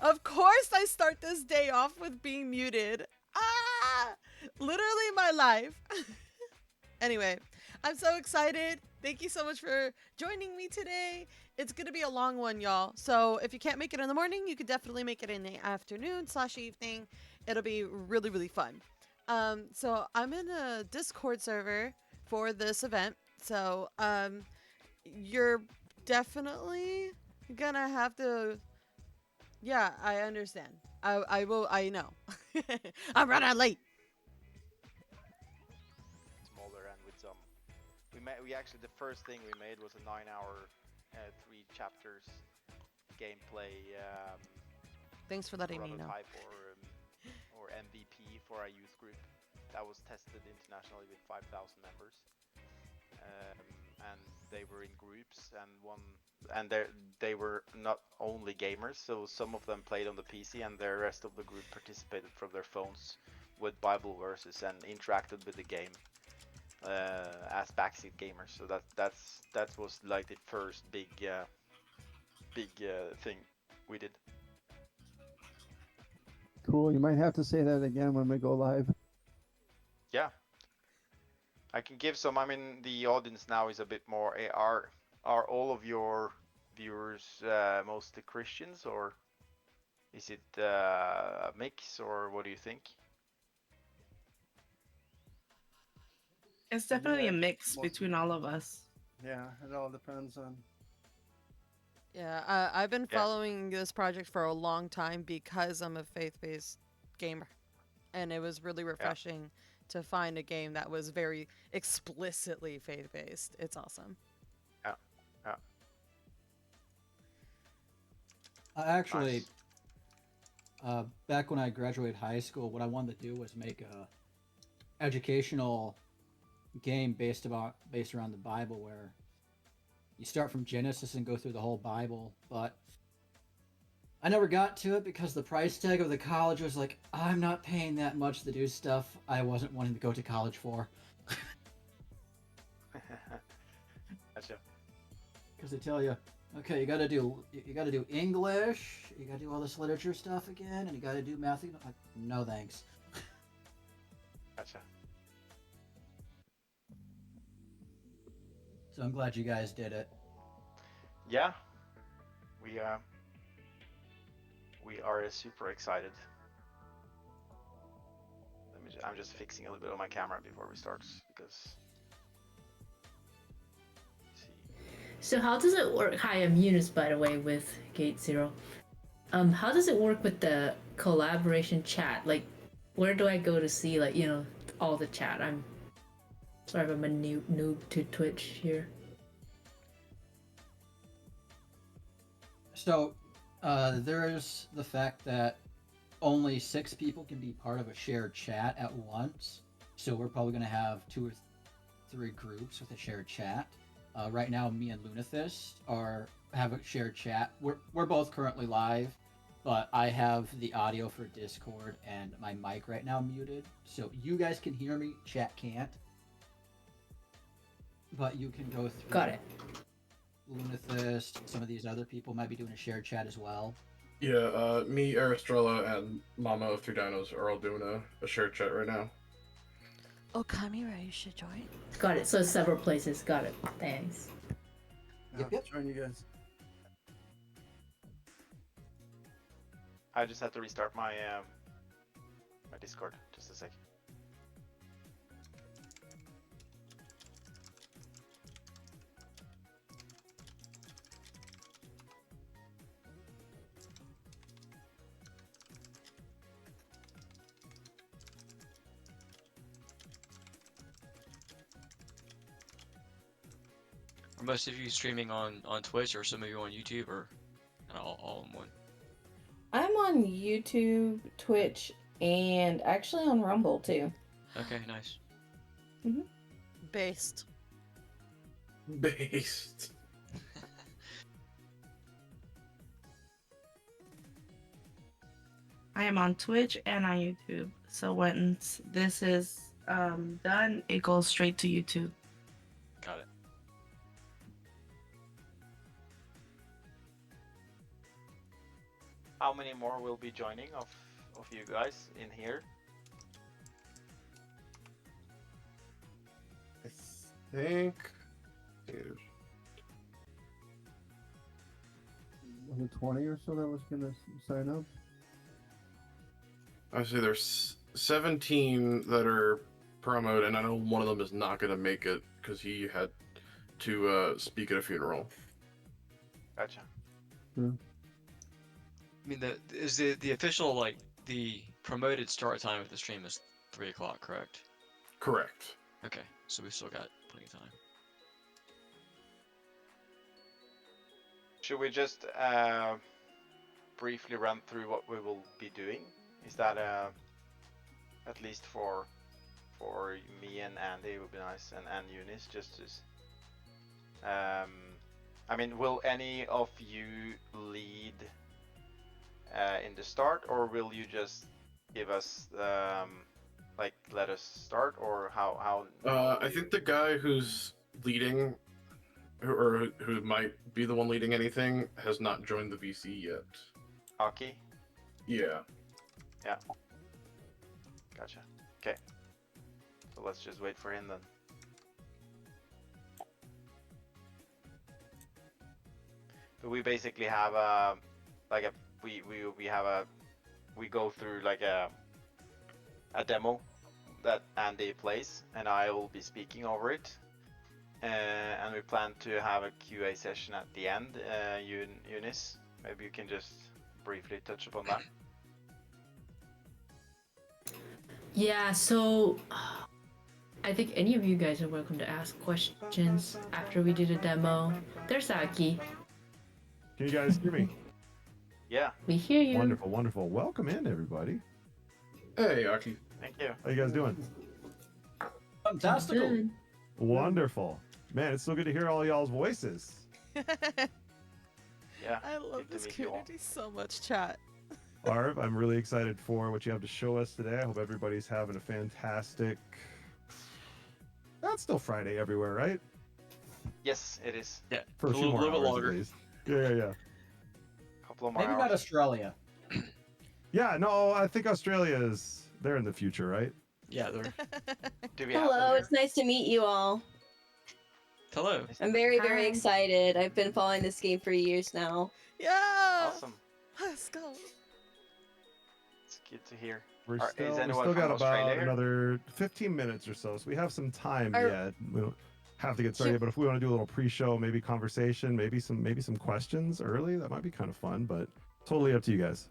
Of course, I start this day off with being muted. Ah! Literally my life. Anyway, I'm so excited. Thank you so much for joining me today. It's going to be a long one, y'all. So if you can't make it in the morning, you could definitely make it in the afternoon/evening. It'll be really, really fun. So I'm in a Discord server for this event. So you're definitely gonna have to. Yeah, I understand. I will. I know. I'm running late. Smaller and with some. We actually the first thing we made was a 9-hour, 3 chapters gameplay Thanks for letting me know. prototype or MVP for our youth group that was tested internationally with 5,000 members. And they were in groups and they were not only gamers, so some of them played on the PC and the rest of the group participated from their phones with Bible verses and interacted with the game as backseat gamers. So that was like the first big thing we did. Cool. You might have to say that again when we go live. Yeah, I can give some. I mean, the audience now is a bit more. Are all of your viewers mostly Christians, or is it a mix, or what do you think? It's definitely Yeah, a mix most, between all of us. yeah, it all depends on. Yeah, I've been Yeah, following this project for a long time because I'm a faith-based gamer, and it was really yeah, refreshing to find a game that was very explicitly faith-based. It's awesome. yeah, yeah. I actually, Nice. back when I graduated high school, what I wanted to do was make a educational game based around the Bible, where you start from Genesis and go through the whole Bible. But I never got to it because the price tag of the college was like, I'm not paying that much to do stuff I wasn't wanting to go to college for. Gotcha. Because they tell you, okay, you gotta do English, you gotta do all this literature stuff again, and you gotta do math. Like, no thanks. Gotcha. So I'm glad you guys did it. Yeah, we we are super excited. I'm just fixing a little bit on my camera before we start because. Let's see. So how does it work? Hi, I'm Eunice, by the way, with Gate Zero. How does it work with the collaboration chat? Like, where do I go to see, like, all the chat? I'm sorry if I'm a noob to Twitch here. So there's the fact that only 6 people can be part of a shared chat at once. So we're probably going to have 2 or 3 groups with a shared chat. Right now, me and Lunathist have a shared chat. We're both currently live, but I have the audio for Discord and my mic right now muted. So you guys can hear me, chat can't. But you can go through. Got it. Lunathist, some of these other people might be doing a shared chat as well. Yeah, me, Aristrella, and Mama of Three Dinos are all doing a shared chat right now. Oh, Kamira, you should join. Got it. So several places. Got it. Thanks. Yep. Join you guys. I just had to restart my my Discord. Just a sec. Are most of you streaming on Twitch, or some of you on YouTube, or all in one? I'm on YouTube, Twitch, and actually on Rumble too. Okay, nice. Based. Based. I am on Twitch and on YouTube. So once this is done, it goes straight to YouTube. Got it. How many more will be joining of you guys in here? I think. Was it 20 or so that was gonna sign up? I say there's 17 that are promoted, and I know one of them is not gonna make it because he had to speak at a funeral. Gotcha. I mean, the official, like, the promoted start time of the stream is 3 o'clock, correct? Correct. Okay, so we still got plenty of time. Should we just briefly run through what we will be doing? Is that at least for me and Andy, it would be nice, and Eunice, just to I mean, will any of you lead in the start, or will you just give us like let us start, or how I think the guy who's leading, or who might be the one leading anything, has not joined the VC yet. Aki? Yeah. Yeah. Gotcha. Okay. So let's just wait for him then. But we basically have like a we go through like a demo that Andy plays, and I will be speaking over it. And we plan to have a QA session at the end. Eunice, maybe you can just briefly touch upon that. Yeah, so I think any of you guys are welcome to ask questions after we do the demo. There's Aki. Can you guys hear me? Yeah. We hear you. Wonderful, wonderful. Welcome in, everybody. Hey, Aki. Thank you. How you guys doing? Fantastical. Good. Wonderful. Man, it's so good to hear all y'all's voices. Yeah. I love good to this meet you all. community so much, chat. Arv, I'm really excited for what you have to show us today. I hope everybody's having a fantastic... That's still Friday everywhere, right? Yes, it is. Yeah, For a a few little, more little bit hours longer. at least. Yeah. Couple of more Maybe hours. not Australia. Yeah, no, I think Australia is... They're in the future, right? Yeah, they're... Do we have Hello, them it's nice to meet you all. Hello. I'm very, very Hi. excited. I've been following this game for years now. Yeah. Awesome. Let's go. It's good to hear. We Is still anyone got from about Australia here? another 15 minutes or so we have some time Are- yet. We don't have to get started, but if we want to do a little pre-show, maybe conversation, maybe some questions early, that might be kind of fun, but totally up to you guys.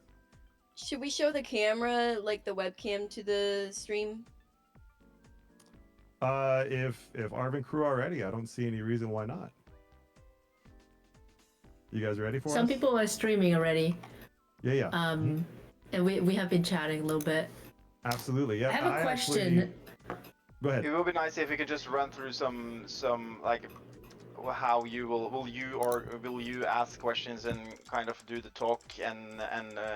Should we show the camera, like the webcam, to the stream? If Arvin crew are ready, I don't see any reason why not. You guys ready for Some us? people are streaming already. Yeah. And we have been chatting a little bit. Absolutely. Yeah. I have a question. Go ahead. It would be nice if we could just run through some like how you will you ask questions and kind of do the talk and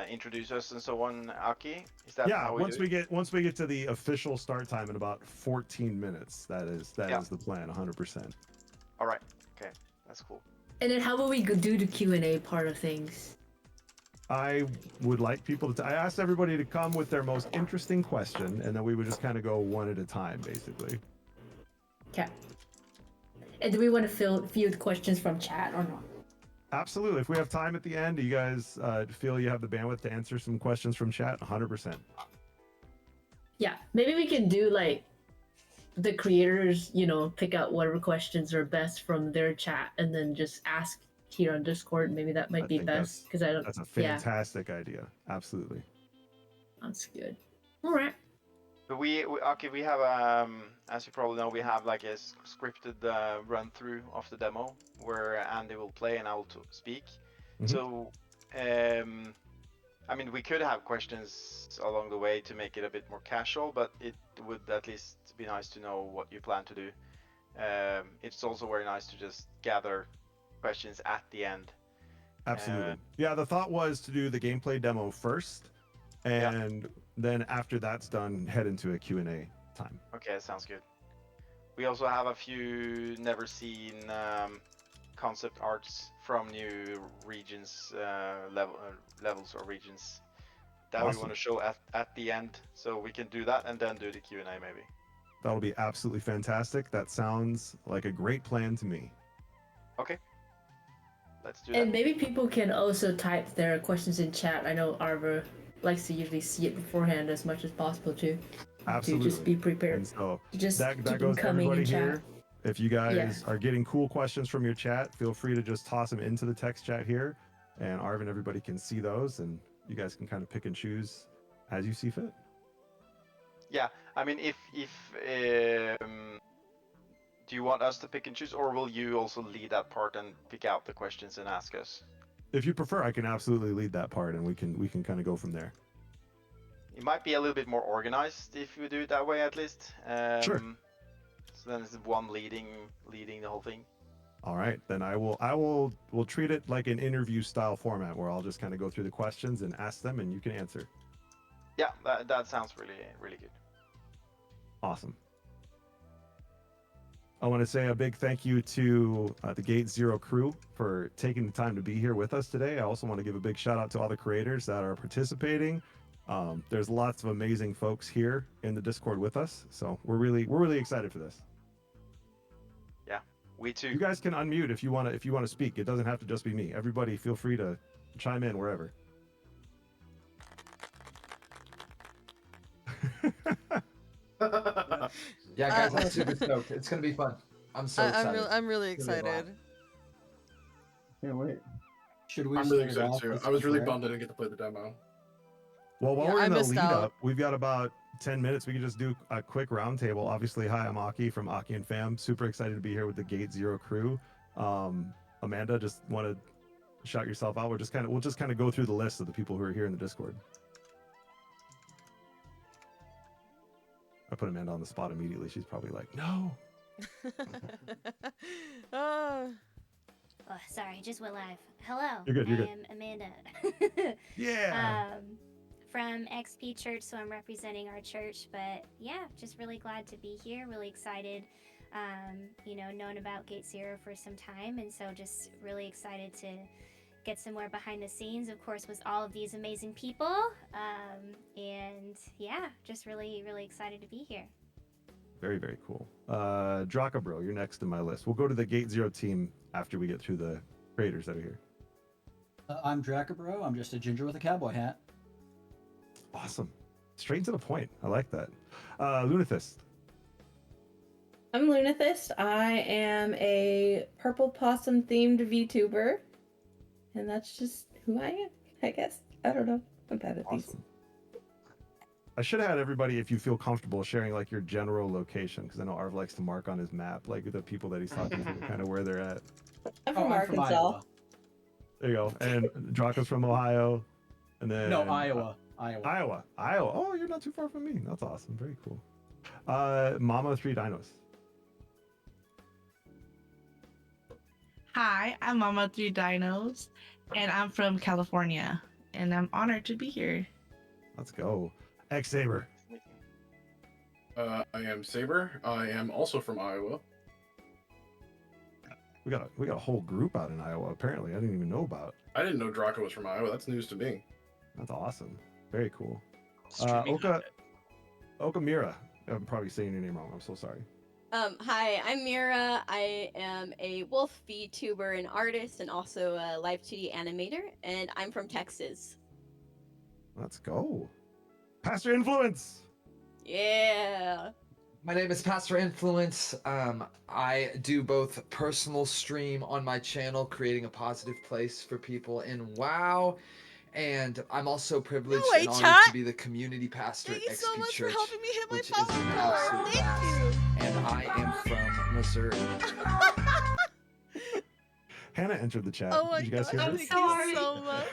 introduce us and so on, Aki? Is that Yeah, how once do it? we get to the official start time in about 14 minutes, that is the plan, 100%. All right. Okay. That's cool. And then how will we do the Q&A part of things? I would like people to. I asked everybody to come with their most interesting question, and then we would just kind of go one at a time, basically. Okay. And do we want to field questions from chat or not? Absolutely. If we have time at the end, do you guys feel you have the bandwidth to answer some questions from chat? 100%. Yeah, maybe we can do like the creators, pick out whatever questions are best from their chat and then just ask here on Discord. Maybe that might be think best because I don't. That's a fantastic idea. Absolutely. That's good. All right. But we have as you probably know, we have like a scripted run through of the demo where Andy will play and I will speak. Mhm. So I mean, we could have questions along the way to make it a bit more casual, but it would at least be nice to know what you plan to do. It's also very nice to just gather questions at the end. Absolutely. Yeah, the thought was to do the gameplay demo first, and then after that's done, head into a Q&A time. Okay, sounds good. We also have a few never seen concept arts from new regions, levels or regions that we Awesome. want to show at the end. So we can do that and then do the Q&A maybe. That'll be absolutely fantastic. That sounds like a great plan to me. Okay. Let's do And that. maybe people can also type their questions in chat. I know Arbor likes to usually see it beforehand as much as possible too. Absolutely. To just be prepared. And so To just that keep them goes coming everybody in chat. here. If you guys are getting cool questions from your chat, feel free to just toss them into the text chat here, and Arvin, everybody can see those, and you guys can kind of pick and choose as you see fit. Yeah, I mean, if do you want us to pick and choose, or will you also lead that part and pick out the questions and ask us? If you prefer, I can absolutely lead that part, and we can kind of go from there. It might be a little bit more organized if we do it that way, at least. Sure. So then it's one leading the whole thing. All right, then we'll treat it like an interview style format where I'll just kind of go through the questions and ask them, and you can answer. Yeah, that sounds really good. Awesome. I want to say a big thank you to the Gate Zero crew for taking the time to be here with us today. I also want to give a big shout out to all the creators that are participating. There's lots of amazing folks here in the Discord with us, so we're really excited for this. Yeah, we too. You guys can unmute if you want to speak. It doesn't have to just be me. Everybody, feel free to chime in wherever. Yeah, guys, I'm super stoked. It's gonna be fun. I'm so excited. I'm really It's gonna be a lot. excited. Can't wait. Should we I'm really start it excited off too. with I was some really prayer? bummed I didn't get to play the demo. Well, while Yeah, we're I in the missed lead out. up, we've got about 10 minutes. We can just do a quick roundtable. Obviously, hi, I'm Aki from Aki and Fam. Super excited to be here with the Gate Zero crew. Amanda, just want to shout yourself out. We'll just kind of go through the list of the people who are here in the Discord. I put Amanda on the spot immediately. She's probably like, no. Oh, sorry, just went live. Hello. You're good, you're good. I am Amanda. Yeah. From XP Church, so I'm representing our church. But yeah, just really glad to be here. Really excited. Known about Gate Zero for some time, and so just really excited to get some more behind the scenes, of course, with all of these amazing people. And yeah, just really excited to be here. Very, very cool. Draka Bro, you're next in my list. We'll go to the Gate Zero team after we get through the creators that are here. I'm Dracabro. I'm just a ginger with a cowboy hat. Awesome. Straight to the point. I like that. Lunathist. I'm Lunathist. I am a purple possum themed VTuber. And that's just who I am, I guess. I don't know. I'm bad at these. I should have had everybody, if you feel comfortable, sharing like your general location, because I know Arv likes to mark on his map, like the people that he's talking to, kind of where they're at. I'm from Arkansas. There you go. And Draka's from Ohio. And then No, Iowa. Iowa. Oh, you're not too far from me. That's awesome. Very cool. Mama 3 Dinos. Hi, I'm Mama 3 Dinos, and I'm from California, and I'm honored to be here. Let's go. X Saber. I am Saber. I am also from Iowa. We got a whole group out in Iowa. Apparently, I didn't even know about. I didn't know Draco was from Iowa. That's news to me. That's awesome. Very cool. Streaming Okamira. I'm probably saying your name wrong. I'm so sorry. Hi, I'm Mira. I am a wolf VTuber and artist, and also a live 2D animator, and I'm from Texas. Let's go. Pastor Influence. Yeah. My name is Pastor Influence. I do both personal stream on my channel, creating a positive place for people in WoW, and I'm also privileged and honored to be the community pastor Thank you at so XP much Church, for helping me hit my which is an power absolute goal. blast. Thank you. And I am from Missouri. Hannah entered the chat. Oh my Did you guys god, hear thank this? you so much.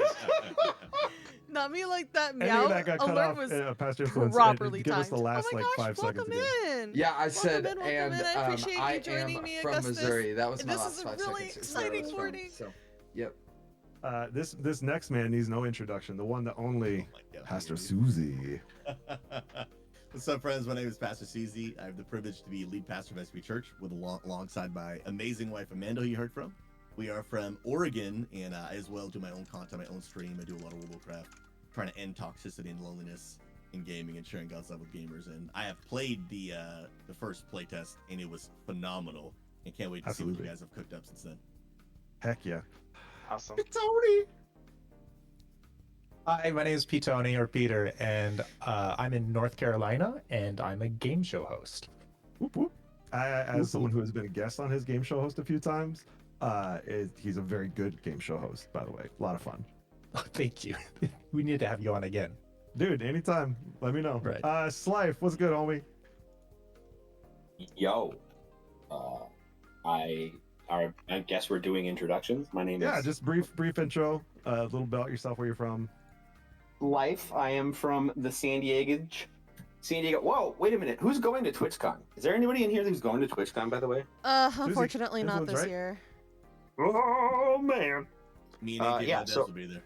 Not me like that Anything meow that got cut alert off, was Pastor Influence, properly give us the timed. last Oh my like gosh, 5 seconds welcome again. in. Yeah, I said, welcome and in. I appreciate I you joining am me, from Augustus. Missouri. That was my This last is a 5 really seconds. It's where I was exciting from. morning. So, yep. This next man needs no introduction. The one, the only, God, Pastor Susie. What's up, friends? My name is Pastor Susie. I have the privilege to be lead pastor of SB Church alongside my amazing wife Amanda, who you heard from. We are from Oregon, and I as well do my own content, my own stream. I do a lot of World of Warcraft, trying to end toxicity and loneliness in gaming and sharing God's love with gamers. And I have played the first playtest, and it was phenomenal. And can't wait to see what you guys have cooked up since then. Heck yeah. Awesome. Tony. Hi, my name is Tony or Peter, and I'm in North Carolina, and I'm a game show host. Whoop, whoop. As someone who has been a guest on his game show host a few times, he's a very good game show host, by the way. A lot of fun. Oh, thank you. We need to have you on again. Dude, anytime. Let me know. Right. Slife, what's good, homie? Yo. I guess we're doing introductions. My name is... Yeah, just brief intro. A little about yourself, where you're from. Life. I am from the San Diego. Whoa, wait a minute. Who's going to TwitchCon? Is there anybody in here who's going to TwitchCon, by the way? Unfortunately not this right? year. Oh, man. Me and AJ yeah, Valdez so... will be there.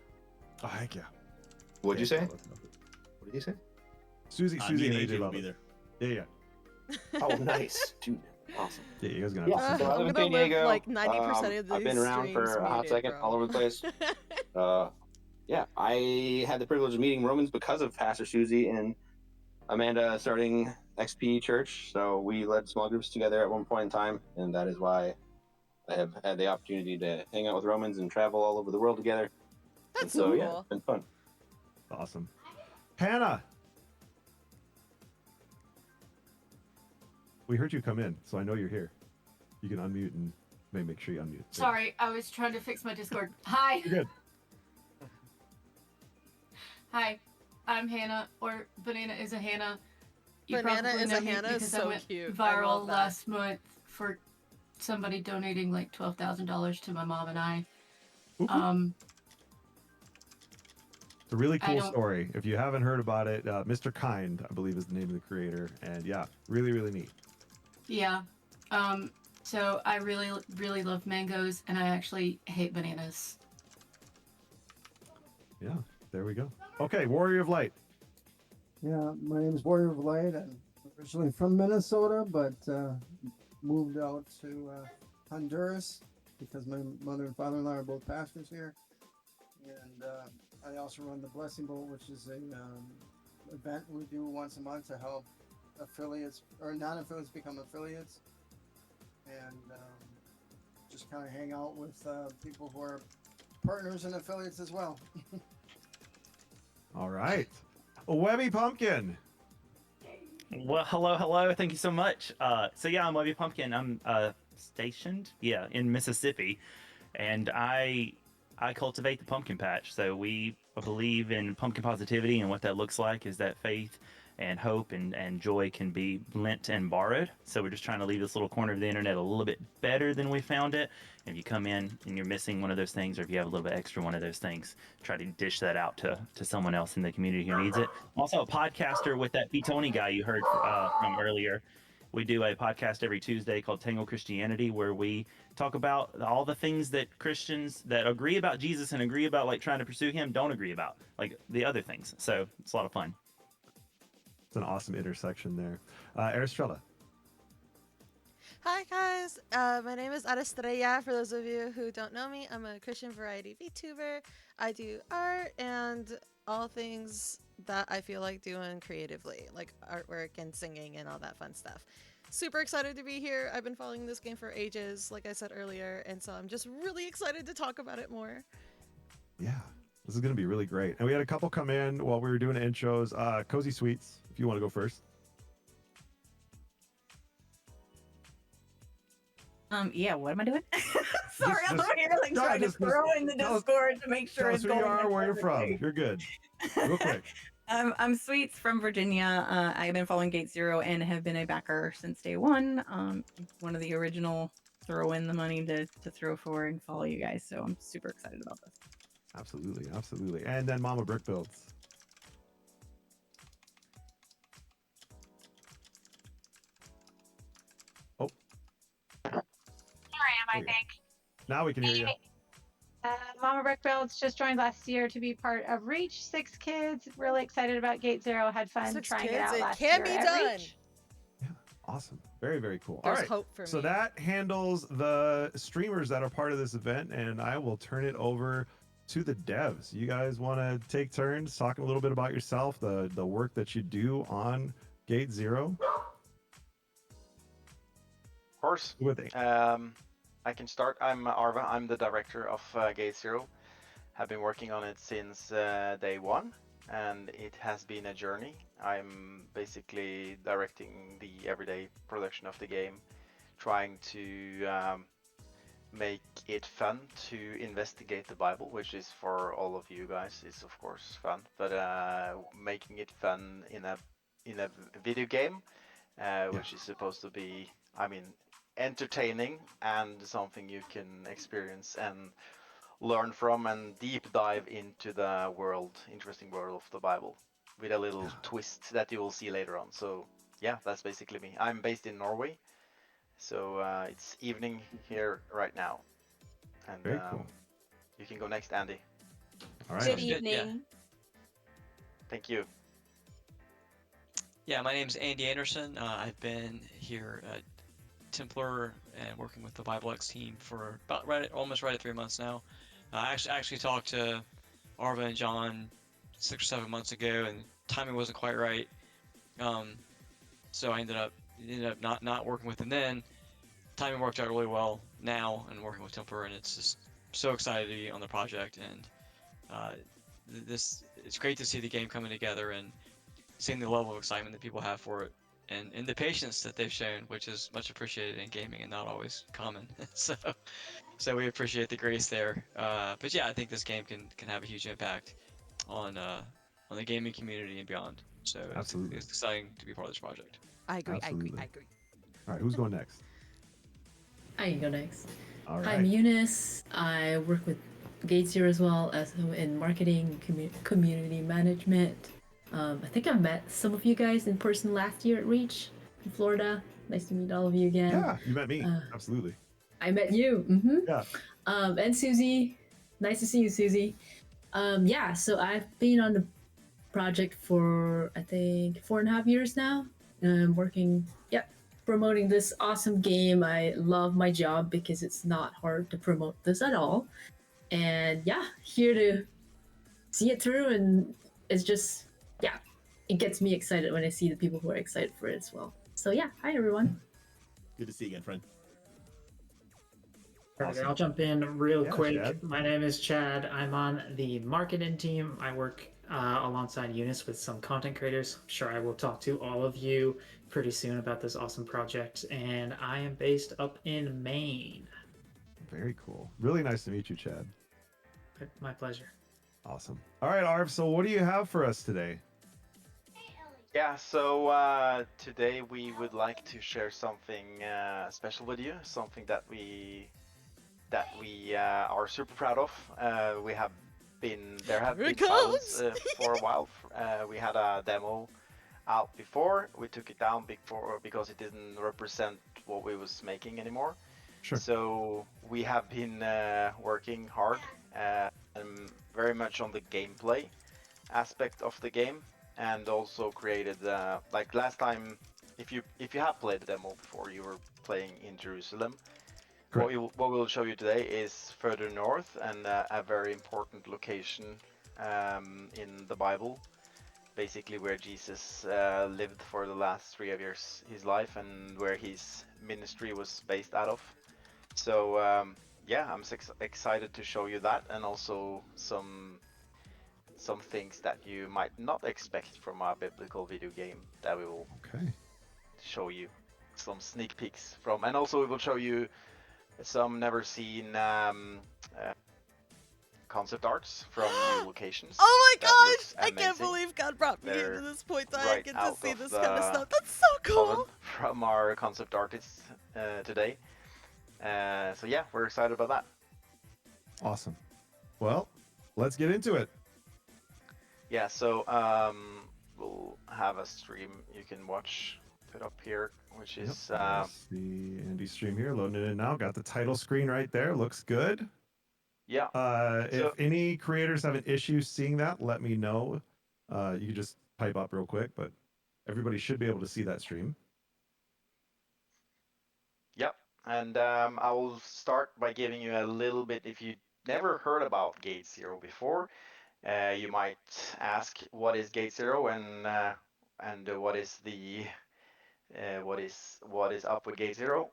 Oh, heck yeah. What'd you say? What did you say? Susie me and and AJ AJ will will be there. Yeah. Oh, nice. Dude, awesome. Yeah, you guys gonna Yeah, have so I live in San live Diego. like 90% of I've been these around for streams a hot muted, second, bro. all over the place. Yeah, I had the privilege of meeting Romans because of Pastor Susie and Amanda starting XP Church. So we led small groups together at one point in time, and that is why I have had the opportunity to hang out with Romans and travel all over the world together. That's and so cool. yeah, it's been fun. Awesome. Hannah. We heard you come in, so I know you're here. You can unmute and maybe make sure you unmute. Sorry, I was trying to fix my Discord. Hi. You're good. Hi, I'm Hannah, or Banana is a Hannah. Banana probably is know a me Hannah is because I so went cute. I viral love that. last month for somebody donating like $12,000 to my mom and I. It's a really I cool don't- story. If you haven't heard about it, Mr. Kind, I believe, is the name of the creator, and yeah, really, really neat. Yeah. So I really, really love mangoes, and I actually hate bananas. Yeah, there we go. Okay, Warrior of Light. Yeah, my name is Warrior of Light. I'm originally from Minnesota, but moved out to Honduras because my mother and father-in-law are both pastors here. And I also run the Blessing Bowl, which is a event we do once a month to help affiliates or non-affiliates become affiliates, and just kind of hang out with people who are partners and affiliates as well. All right. Webby Pumpkin. Well, hello. Thank you so much. So yeah, I'm Webby Pumpkin. I'm stationed, in Mississippi, and I cultivate the pumpkin patch. So we believe in pumpkin positivity, and what that looks like is that faith and hope and joy can be lent and borrowed. So we're just trying to leave this little corner of the internet a little bit better than we found it. If you come in and you're missing one of those things, or if you have a little bit extra one of those things, try to dish that out to someone else in the community who needs it. I'm also a podcaster with that Tony guy you heard from earlier. We do a podcast every Tuesday called Tangle Christianity, where we talk about all the things that Christians that agree about Jesus and agree about like trying to pursue him don't agree about, like the other things. So it's a lot of fun. It's an awesome intersection there. Aristrella. Hi guys, my name is Aristrella. For those of you who don't know me, I'm a Christian variety VTuber. I do art and all things that I feel like doing creatively, like artwork and singing and all that fun stuff. Super excited to be here. I've been following this game for ages, like I said earlier, and so I'm just really excited to talk about it more. Yeah, this is going to be really great. And we had a couple come in while we were doing intros. Cozy Sweets, if you want to go first. Yeah, what am I doing? Sorry, I'm over here like trying to just throw in the Discord to make sure Tell us it's who going. you are, where you're from. perfectly. You're good. Real quick. I'm Sweets from Virginia. I've been following Gate Zero and have been a backer since day one. One of the original throw in the money to throw for and follow you guys. So I'm super excited about this. Absolutely, absolutely. And then Mama Brick Builds. Oh, Here I am, I think. now we can hear you. Mama Brick Builds just joined last year to be part of Reach. 6 kids. Really excited about Gate Zero. Had fun 6 trying it kids, out it last can year be at done. Reach. Awesome. Very, very cool. There's All right. hope for so me. that handles the streamers that are part of this event, and I will turn it over to the devs. You guys want to take turns talking a little bit about yourself, the work that you do on Gate Zero? Of course. With it. I can start. I'm Arva. I'm the director of Gate Zero. Have been working on it since day one, and it has been a journey. I'm basically directing the everyday production of the game, trying to make it fun to investigate the Bible, which is for all of you guys is of course fun, but making it fun in a video game, which is supposed to be, I mean, entertaining and something you can experience and learn from and deep dive into the interesting world of the Bible with a little twist that you will see later on. So yeah, that's basically me. I'm based in Norway, so it's evening here right now. And Very cool. You can go next, Andy. All right. Good evening. Thank you. Yeah, my name's Andy Anderson. I've been here at Templar and working with the Bible X team for about almost right at 3 months now. I actually talked to Arva and John 6 or 7 months ago, and timing wasn't quite right. So I ended up not working with them then. Timing worked out really well now, and working with Templar, and it's just so excited to be on the project. And it's great to see the game coming together and seeing the level of excitement that people have for it, and the patience that they've shown, which is much appreciated in gaming and not always common. So we appreciate the grace there. But yeah, I think this game can have a huge impact on the gaming community and beyond. So Absolutely. it's exciting to be part of this project. I agree. Absolutely. I agree. All right, who's going next? I can go next. All right. I'm Eunice. I work with Gate Zero as well as in marketing, community management. I think I've met some of you guys in person last year at Reach in Florida. Nice to meet all of you again. Yeah, you met me. Absolutely. I met you. Mm-hmm. Yeah. And Susie. Nice to see you, Susie. Yeah, so I've been on the project for, I think, 4.5 years now. Working, promoting this awesome game. I love my job because it's not hard to promote this at all. And yeah, here to see it through, and it's just, it gets me excited when I see the people who are excited for it as well. So yeah, hi everyone. Good to see you again, friend. Perfect. I'll jump in real quick. Chad. My name is Chad. I'm on the marketing team. I work alongside Eunice with some content creators. I'm sure I will talk to all of you pretty soon about this awesome project. And I am based up in Maine. Very cool. Really nice to meet you, Chad. My pleasure. Awesome. All right, Arv. So what do you have for us today? Yeah, so today we would like to share something special with you, something that we are super proud of. There have been trials for a while. We had a demo out before. We took it down before because it didn't represent what we was making anymore. Sure. So we have been working hard, very much on the gameplay aspect of the game, and also created like last time. If you have played the demo before, you were playing in Jerusalem. What we'll show you today is further north and a very important location in the Bible, basically where Jesus lived for the last 3 years his life and where his ministry was based out of. So yeah, I'm excited to show you that, and also some things that you might not expect from a biblical video game that we will show you some sneak peeks from, and also we will show you some never seen concept arts from new locations. Oh my that looks gosh! I can't amazing. believe God brought me They're into this point so I right get to out see of this the kind of stuff. That's so cool! oven from our concept artists today. So yeah, we're excited about that. Awesome. Well, let's get into it. Yeah, so we'll have a stream you can watch, put up here, which is Let's see Andy stream here, loading it in now. Got the title screen right there. Looks good. Yeah. If any creators have an issue seeing that, let me know. You can just pipe up real quick, but everybody should be able to see that stream. And I will start by giving you a little bit. If you never heard about Gate Zero before, you might ask, what is Gate Zero, and what is the what is up with Gate Zero?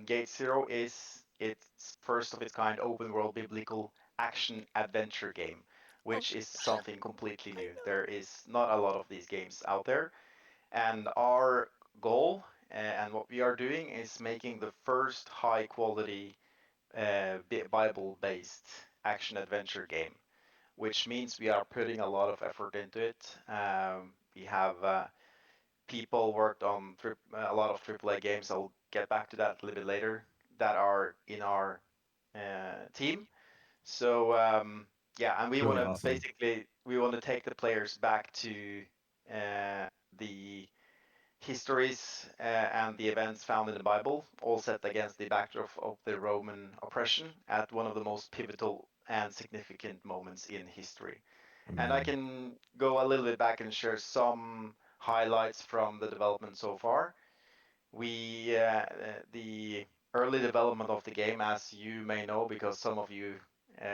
Gate Zero is its first of its kind open world biblical action adventure game, which is something completely new. There is not a lot of these games out there, and our goal and what we are doing is making the first high quality Bible based action adventure game, which means we are putting a lot of effort into it. We have people worked on a lot of AAA games. I'll get back to that a little bit later. That are in our team. So yeah, and we want Really to awesome. basically we want to take the players back to the histories and the events found in the Bible, all set against the backdrop of the Roman oppression at one of the most pivotal and significant moments in history. And I can go a little bit back and share some highlights from the development so far. The early development of the game, as you may know, because some of you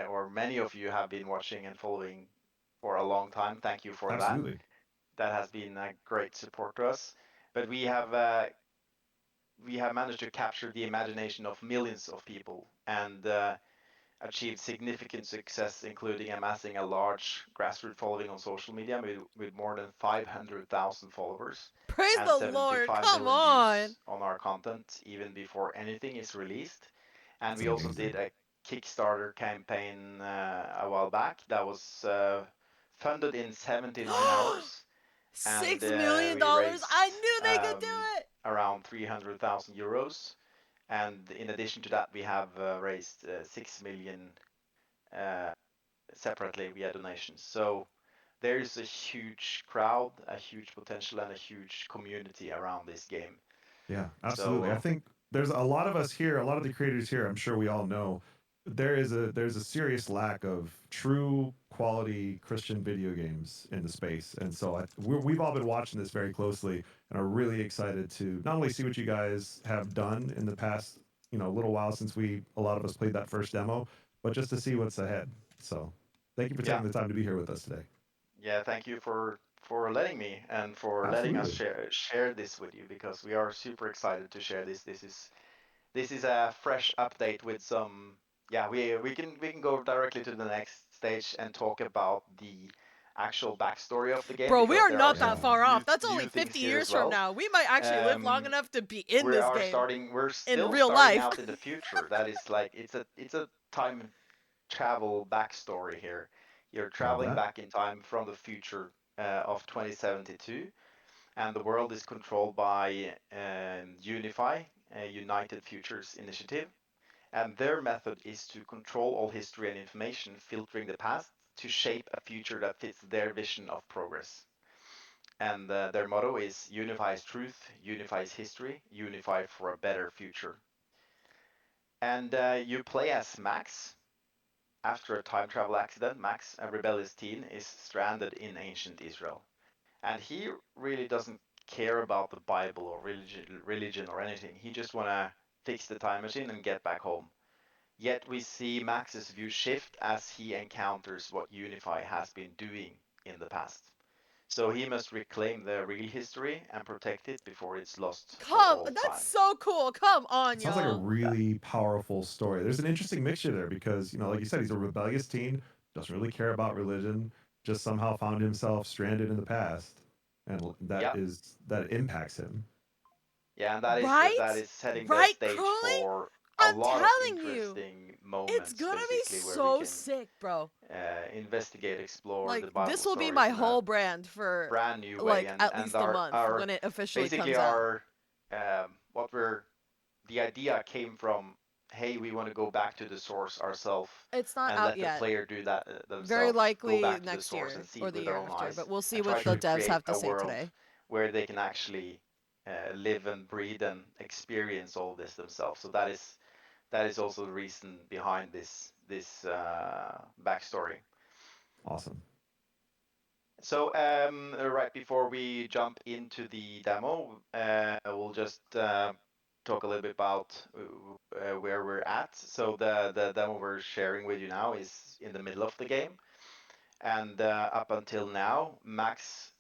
or many of you have been watching and following for a long time. Thank you for that. Absolutely. That has been a great support to us. But we have managed to capture the imagination of millions of people and achieved significant success, including amassing a large grassroots following on social media with more than 500,000 followers Praise and the Lord. 75 Come million on. views on our content even before anything is released. And That's we also amazing. did a Kickstarter campaign a while back that was funded in 79 hours. And we $6 million. raised I knew they could do it. around 300,000 euros. And in addition to that, we have raised 6 million uh, separately via donations. So there is a huge crowd, a huge potential, and a huge community around this game. Yeah, absolutely. I So think there's a lot of us here, a lot of the creators here, I'm sure we all know there's a serious lack of true quality Christian video games in the space. And so we've all been watching this very closely and are really excited to not only see what you guys have done in the past, little while since a lot of us played that first demo, but just to see what's ahead. So thank you for yeah, taking the time to be here with us today. yeah. Thank you for letting me and for letting us Absolutely. share this with you, because we are super excited to share this. This is a fresh update with some. Yeah, we can go directly to the next stage and talk about the actual backstory of the game, Bro, we because are there are not some that Yeah. far new off. That's only new things 50 here as years from well. now. We might actually live long Um, enough to be in we this are game starting. We're in still real starting life. out in the future. That is like it's a time travel backstory here. You're Love traveling that. back in time from the future of 2072, and the world is controlled by Unify, a United Futures Initiative, and their method is to control all history and information, filtering the past to shape a future that fits their vision of progress. And their motto is unifies truth, unifies history, unify for a better future. And you play as Max. After a time travel accident, Max, a rebellious teen, is stranded in ancient Israel. And he really doesn't care about the Bible or religion or anything. He just want to fix the time machine and get back home. Yet we see Max's view shift as he encounters what Unify has been doing in the past. So he must reclaim the real history and protect it before it's lost for all That's time. so cool. Come on, It sounds like a y'all. really powerful story. There's an interesting mixture there because, like you said, he's a rebellious teen, doesn't really care about religion, just somehow found himself stranded in the past, and Yeah, that impacts him. yeah, and that Right? is setting the Right, stage Curly? for a I'm lot of telling you. interesting It's moments, gonna be basically, where we so can sick, bro. investigate, explore Like, the this Bible will be my stories in a whole brand for, brand new way, like, and at least a month our when it officially basically comes out. our what we're the idea came from, hey, we want to go back to the source ourselves It's not and out let the yet. player do that Very themselves, go likely back to the next source and year see or it the with their year own after, but eyes, we'll see and what try the to devs create have to a say world today. where they can actually live and breathe and experience all this themselves. So that is also the reason behind this backstory. Awesome. So right before we jump into the demo, we'll just talk a little bit about where we're at. So the demo we're sharing with you now is in the middle of the game, and up until now, Max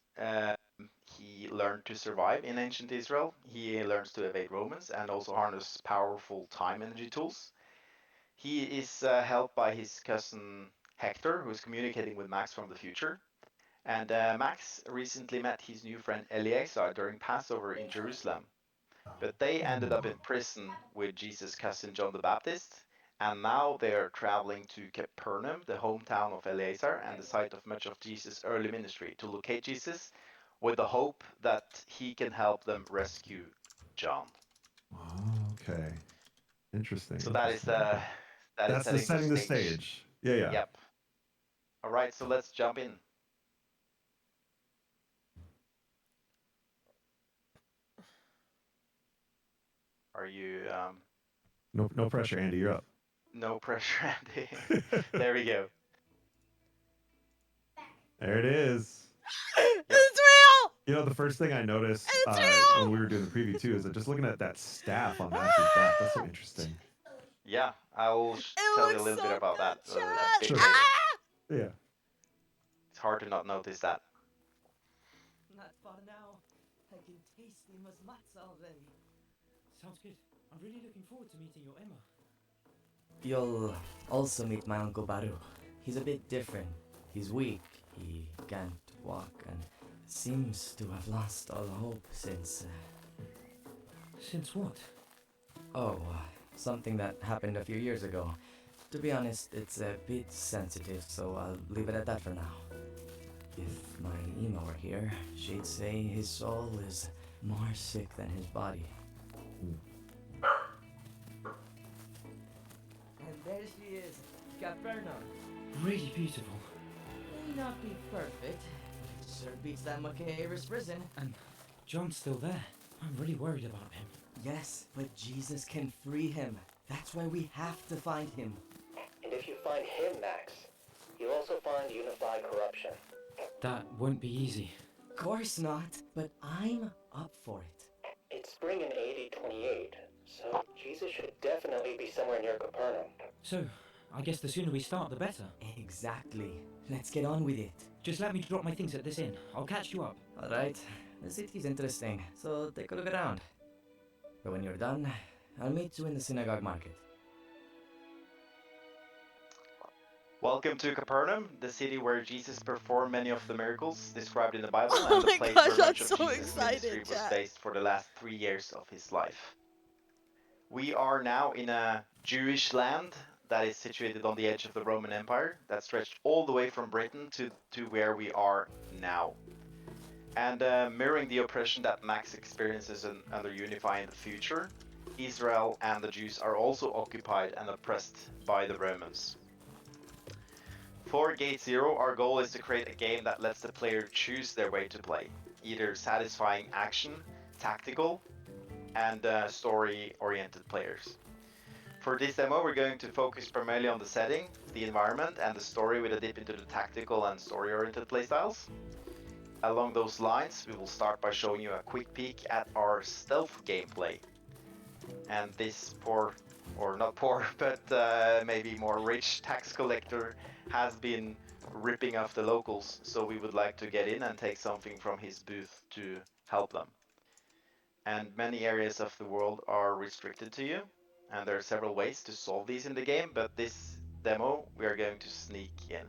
he learned to survive in ancient Israel. He learns to evade Romans and also harness powerful time energy tools. He is helped by his cousin Hector, who is communicating with Max from the future. And Max recently met his new friend Eleazar during Passover in Jerusalem. But they ended up in prison with Jesus' cousin John the Baptist, and now they are traveling to Capernaum, the hometown of Eleazar and the site of much of Jesus' early ministry, to locate Jesus with the hope that he can help them rescue John. Okay. Interesting. So that is That's setting the stage. Yeah, yeah. Yep. All right, so let's jump in. Are you No pressure, Andy. You're up. No pressure, Andy. There we go. There it is. It's real. You know, the first thing I noticed when we were doing the preview too is that just looking at that staff on Max's back, that's so interesting. Yeah, I'll tell you a little bit about that a bit Sure. later. Yeah. It's hard to not notice that. Not far now. I can taste the mazmatza already. Sounds good. I'm really looking forward to meeting your Emma. You'll also meet my Uncle Baru. He's a bit different. He's weak. He can't walk and seems to have lost all hope since... Since what? Oh, something that happened a few years ago. To be honest, it's a bit sensitive, so I'll leave it at that for now. If my Ema were here, she'd say his soul is more sick than his body. And there she is, Capernaum. Really beautiful. May not be perfect, but it sure beats that Macaever's prison. And John's still there. I'm really worried about him. Yes, but Jesus can free him. That's why we have to find him. And if you find him, Max, you'll also find unified corruption. That won't be easy. Of course not, but I'm up for it. It's spring in AD 28, so Jesus should definitely be somewhere near Capernaum. So, I guess the sooner we start, the better. Exactly. Let's get on with it. Just let me drop my things at this inn. I'll catch you up. Alright. The city's interesting, so take a look around. But when you're done, I'll meet you in the synagogue market. Welcome to Capernaum, the city where Jesus performed many of the miracles described in the Bible, Oh and the my place gosh, where I'm much of so Jesus' excited, ministry was chat. based for the last 3 years of his life. We are now in a Jewish land that is situated on the edge of the Roman Empire that stretched all the way from Britain to where we are now. And mirroring the oppression that Max experiences under Unify in the future, Israel and the Jews are also occupied and oppressed by the Romans. For Gate Zero, our goal is to create a game that lets the player choose their way to play, either satisfying action, tactical, and story-oriented players. For this demo, we're going to focus primarily on the setting, the environment, and the story with a dip into the tactical and story-oriented playstyles. Along those lines, we will start by showing you a quick peek at our stealth gameplay. And this poor, or not poor, but maybe more rich tax collector has been ripping off the locals, so we would like to get in and take something from his booth to help them. And many areas of the world are restricted to you, and there are several ways to solve these in the game, but this demo we are going to sneak in.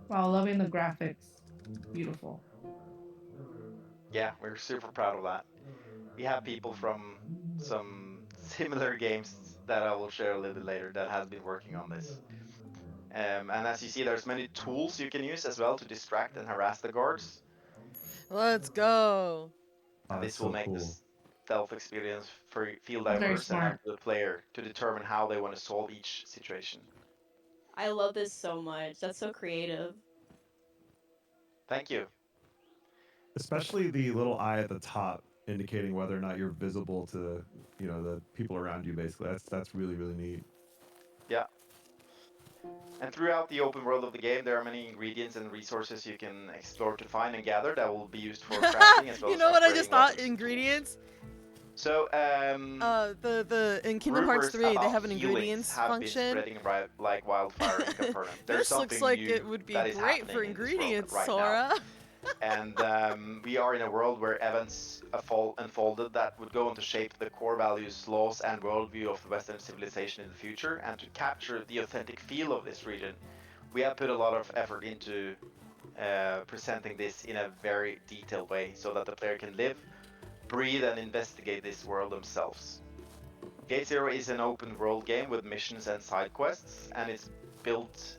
Wow, loving the graphics. Beautiful. Yeah, we're super proud of that. We have people from some similar games that I will share a little bit later that has been working on this. And as you see, there's many tools you can use as well to distract and harass the guards. Let's go. And this will make the stealth experience feel Very diverse and smart. up to the player to determine how they want to solve each situation. I love this so much. That's so creative. Thank you. Especially the little eye at the top indicating whether or not you're visible to, the people around you. Basically, that's really neat. Yeah. And throughout the open world of the game, there are many ingredients and resources you can explore to find and gather that will be used for crafting as well You as know what I just upgrading thought? weapons and Ingredients. tools. So, The in Kingdom Hearts rumors 3, they about have an healings ingredients have been function. spreading like wildfire in Capernaum. There's This looks something like new it would be that is great for happening in this world ingredients, right Sora. now. And we are in a world where events unfolded that would go on to shape the core values, laws, and worldview of the Western civilization in the future. And to capture the authentic feel of this region, we have put a lot of effort into presenting this in a very detailed way so that the player can live, breathe, and investigate this world themselves. Gate Zero is an open world game with missions and side quests, and it's built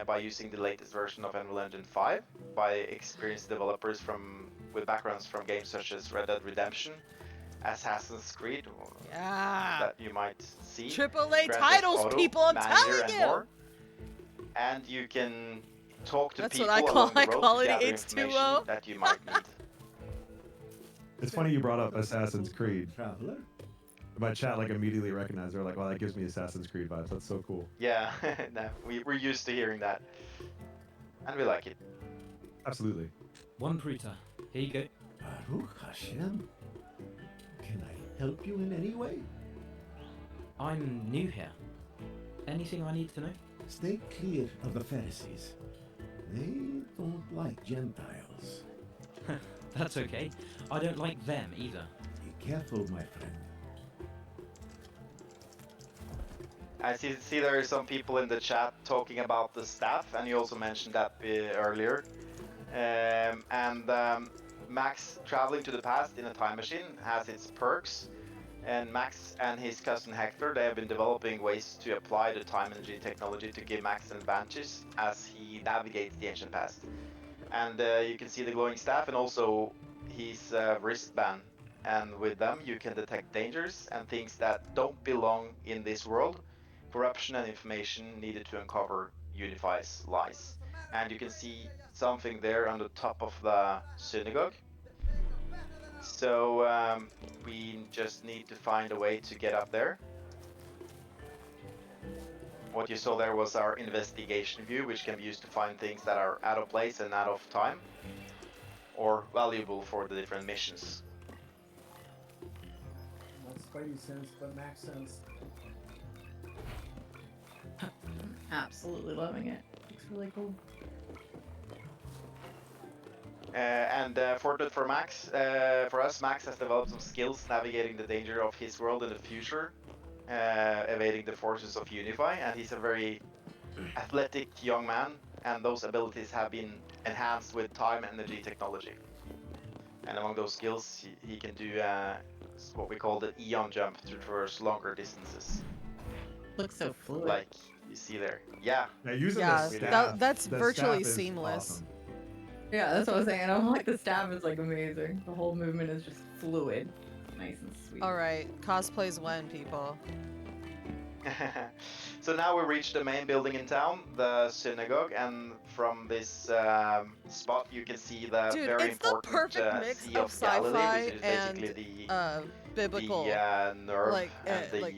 by using the latest version of Unreal Engine 5 by experienced developers with backgrounds from games such as Red Dead Redemption, Assassin's Creed, Yeah. that you might see, AAA Grand Theft titles, Auto, people, I'm Manager, telling and you. more. And you can talk to That's people what I call along the my road quality to gather information H2O. that you might need. It's funny you brought up Assassin's Creed. Traveler. My chat like immediately recognized. They're like, "Wow, that gives me Assassin's Creed vibes. That's so cool." Yeah, no, we're used to hearing that, and we like it. Absolutely. One Prita. Here you go. Baruch Hashem. Can I help you in any way? I'm new here. Anything I need to know? Stay clear of the Pharisees. They don't like Gentiles. That's okay. I don't like them either. Be careful, my friend. I see there are some people in the chat talking about the staff, and you also mentioned that earlier. Max traveling to the past in a time machine has its perks, and Max and his cousin Hector, they have been developing ways to apply the time energy technology to give Max an advantage as he navigates the ancient past. And you can see the glowing staff and also his wristband, and with them you can detect dangers and things that don't belong in this world, corruption and information needed to uncover Unify's lies. And you can see something there on the top of the synagogue. So we just need to find a way to get up there. What you saw there was our investigation view, which can be used to find things that are out of place and out of time, or valuable for the different missions. Not Spidey sense, but Max sense. Absolutely loving it. Looks really cool. Fortunate for Max, for us, Max has developed some skills navigating the danger of his world in the future, evading the forces of Unify, and he's a very athletic young man, and those abilities have been enhanced with time energy technology. And among those skills, he can do what we call the Eon jump to traverse longer distances. Looks so fluid. Like you see there. Yeah. Now using Yeah, the staff, that's the virtually staff is seamless. awesome. Yeah, that's what I was saying. I'm like, the staff is like amazing. The whole movement is just fluid. Nice and sweet. Alright, cosplays when, people. So now we reached the main building in town, the synagogue, and from this spot you can see the Dude, very it's the important perfect mix Sea of of Galilee, sci-fi which is basically and biblical, the nerve like, and the like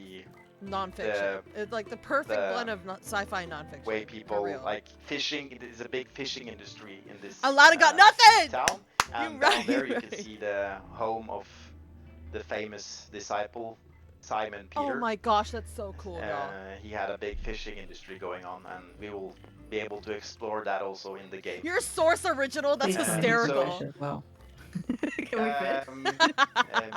nonfiction. It's like the perfect the blend of sci-fi and nonfiction. way for people real. like fishing. It is a big fishing industry in this Aladdin got nothing! town, and You down right, there you you can right. see the home of the famous disciple Simon Peter. Oh my gosh, that's so cool, y'all. He had a big fishing industry going on, and we will be able to explore that also in the game. Your source original, that's Please tell me hysterical. fish as well. Can we fish?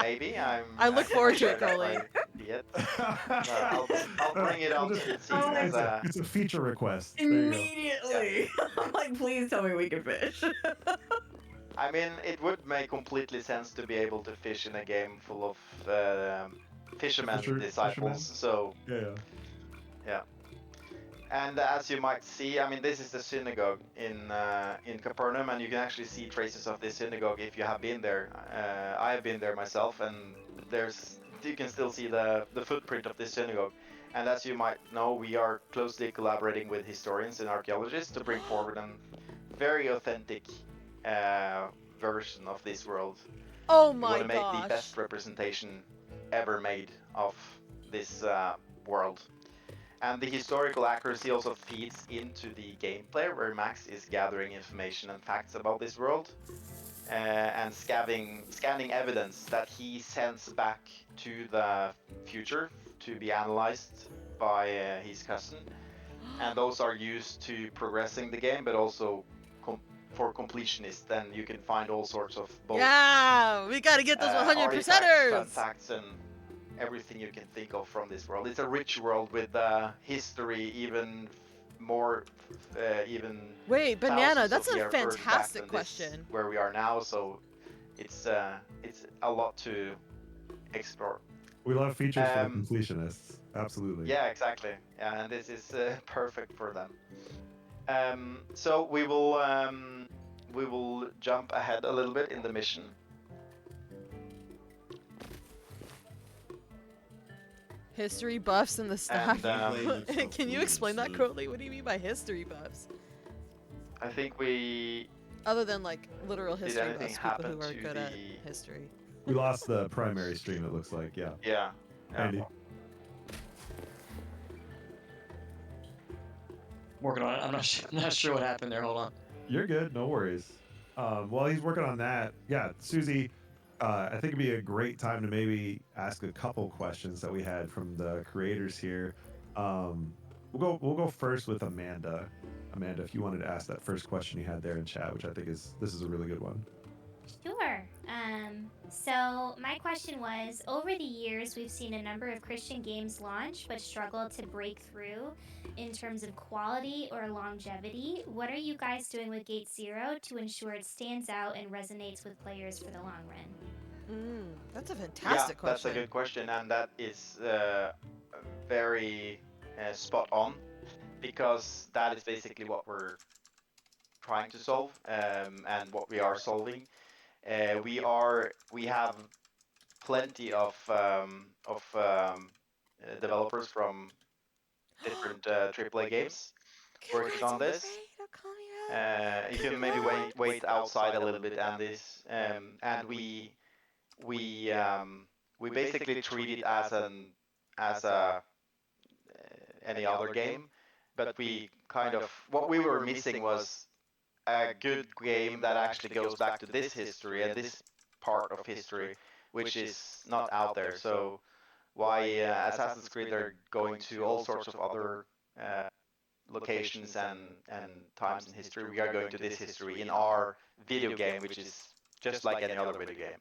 Maybe I look forward to it, Crowley. Yet. I'll bring it up in season as a. It's a feature request. There you go. Immediately! I'm like, please tell me we can fish. I mean, it would make completely sense to be able to fish in a game full of fishermen disciples. So yeah. And as you might see, I mean, this is the synagogue in Capernaum, and you can actually see traces of this synagogue if you have been there. I have been there myself, and you can still see the footprint of this synagogue. And as you might know, we are closely collaborating with historians and archaeologists to bring forward a very authentic version of this world. Oh We my want to make gosh. the best representation ever made of this world. And the historical accuracy also feeds into the gameplay, where Max is gathering information and facts about this world, and scanning evidence that he sends back to the future to be analyzed by his cousin. And those are used to progressing the game, but also for completionists. Then you can find all sorts of both. Yeah, we gotta get those 100 artifacts, fun percenters. facts, and everything you can think of from this world. It's a rich world with history, even more, even. Wait, Banana, thousands that's of a years back fantastic than question. This, where we are now, so it's a lot to explore. We love features for the completionists. Absolutely. Yeah, exactly. Yeah, and this is perfect for them. So we will jump ahead a little bit in the mission. History buffs and the stuff. And, Can you explain that, Crowley? What do you mean by history buffs? I think we. Other than like literal Did history anything buffs, people happen who are to good at the- history. We lost the primary stream, it looks like. Yeah. Yeah. Andy. Working on it. I'm not sure what happened there. Hold on. You're good. No worries. While he's working on that, yeah, Susie, I think it'd be a great time to maybe ask a couple questions that we had from the creators here. We'll go first with Amanda. Amanda, if you wanted to ask that first question you had there in chat, which I think is a really good one. Sure. So my question was, over the years, we've seen a number of Christian games launch but struggle to break through in terms of quality or longevity. What are you guys doing with Gate Zero to ensure it stands out and resonates with players for the long run? That's a fantastic question. That's a good question, and that is very spot on, because that is basically what we're trying to solve, and what we are solving. We have plenty of developers from different AAA games working on this. You can maybe wait outside a little bit, and we basically treat it as any other game, but we kind of, what we were missing was a good game that actually goes back to this history and this part of history, which is not out there. So why Assassin's Creed, they're going to all sorts of other locations and times in history. We are going to this history in our video game, which is just like any other video game.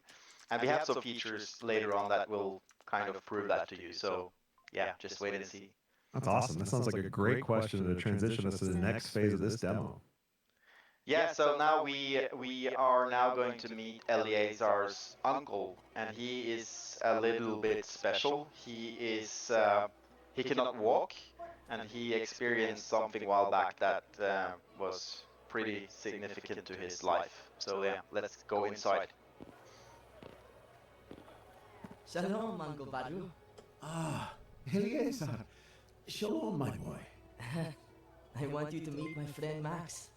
And we have some features later on that will kind of prove that to you. So yeah, just wait and see. That's awesome. That sounds like a great question to transition us to the next phase of this demo. Yeah, so now we are now going to meet Eleazar's uncle, and he is a little bit special. He cannot walk, and he experienced something a while back that was pretty significant to his life. So yeah, let's go inside. Shalom, Uncle Badu. Ah, Eleazar. Shalom, my boy. I want you to meet my friend Max.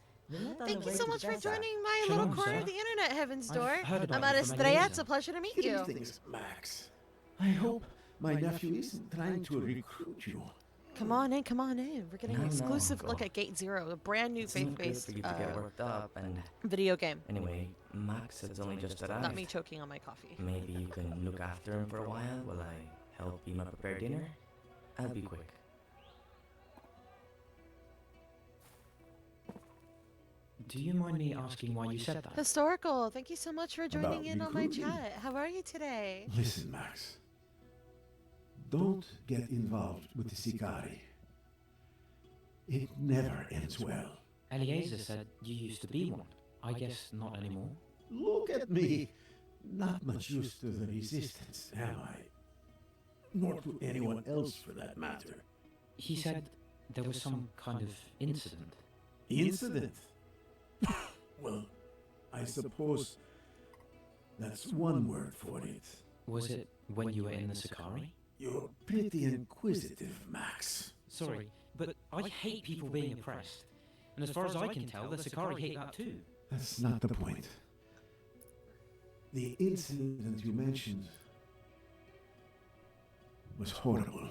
Thank you so much for joining my Shalom, little corner sir. of the internet, Heaven's I've Door. heard about I'm you at from Estrella. Elisa. It's a pleasure to meet you. Greetings, Max. I hope my nephew isn't trying to recruit you. Come on in, come on in. We're getting an No, exclusive Uncle. look at Gate Zero, a brand new It's not good faith-based for you to get worked up and video game. Anyway, Max has only just arrived. Not me choking on my coffee. Maybe you can look after him for a while while I help him prepare dinner. I'll be quick. Do you mind me asking why you said that? Historical, thank you so much for joining About in on my recruiting? chat. How are you today? Listen, Max. Don't get involved with the Sicari. It never ends well. Eliezer said you used to be one. I guess not anymore. Look at me. Not much used to the resistance, am I? Nor to anyone else for that matter. He said there was some kind of incident. Incident? Well, I suppose that's one word for it. Was it when you were in the Sicari? You're pretty inquisitive, Max. Sorry, but I hate people being oppressed. And as far as I can tell, the Sicari hate that too. That's not the point. The incident you mentioned was horrible.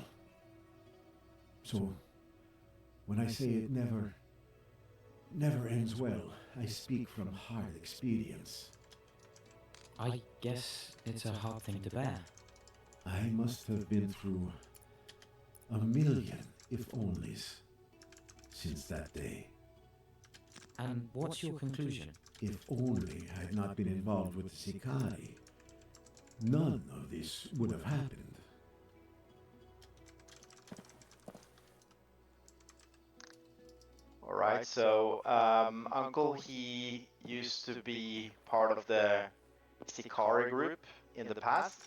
So, when I say it never ends well, I speak from hard experience. I guess it's a hard thing to bear. I must have been through a million if-onlys since that day. And what's your conclusion? If only I had not been involved with the Sicari, none of this would have happened. All right, so Uncle, he used to be part of the Sicari group in the past.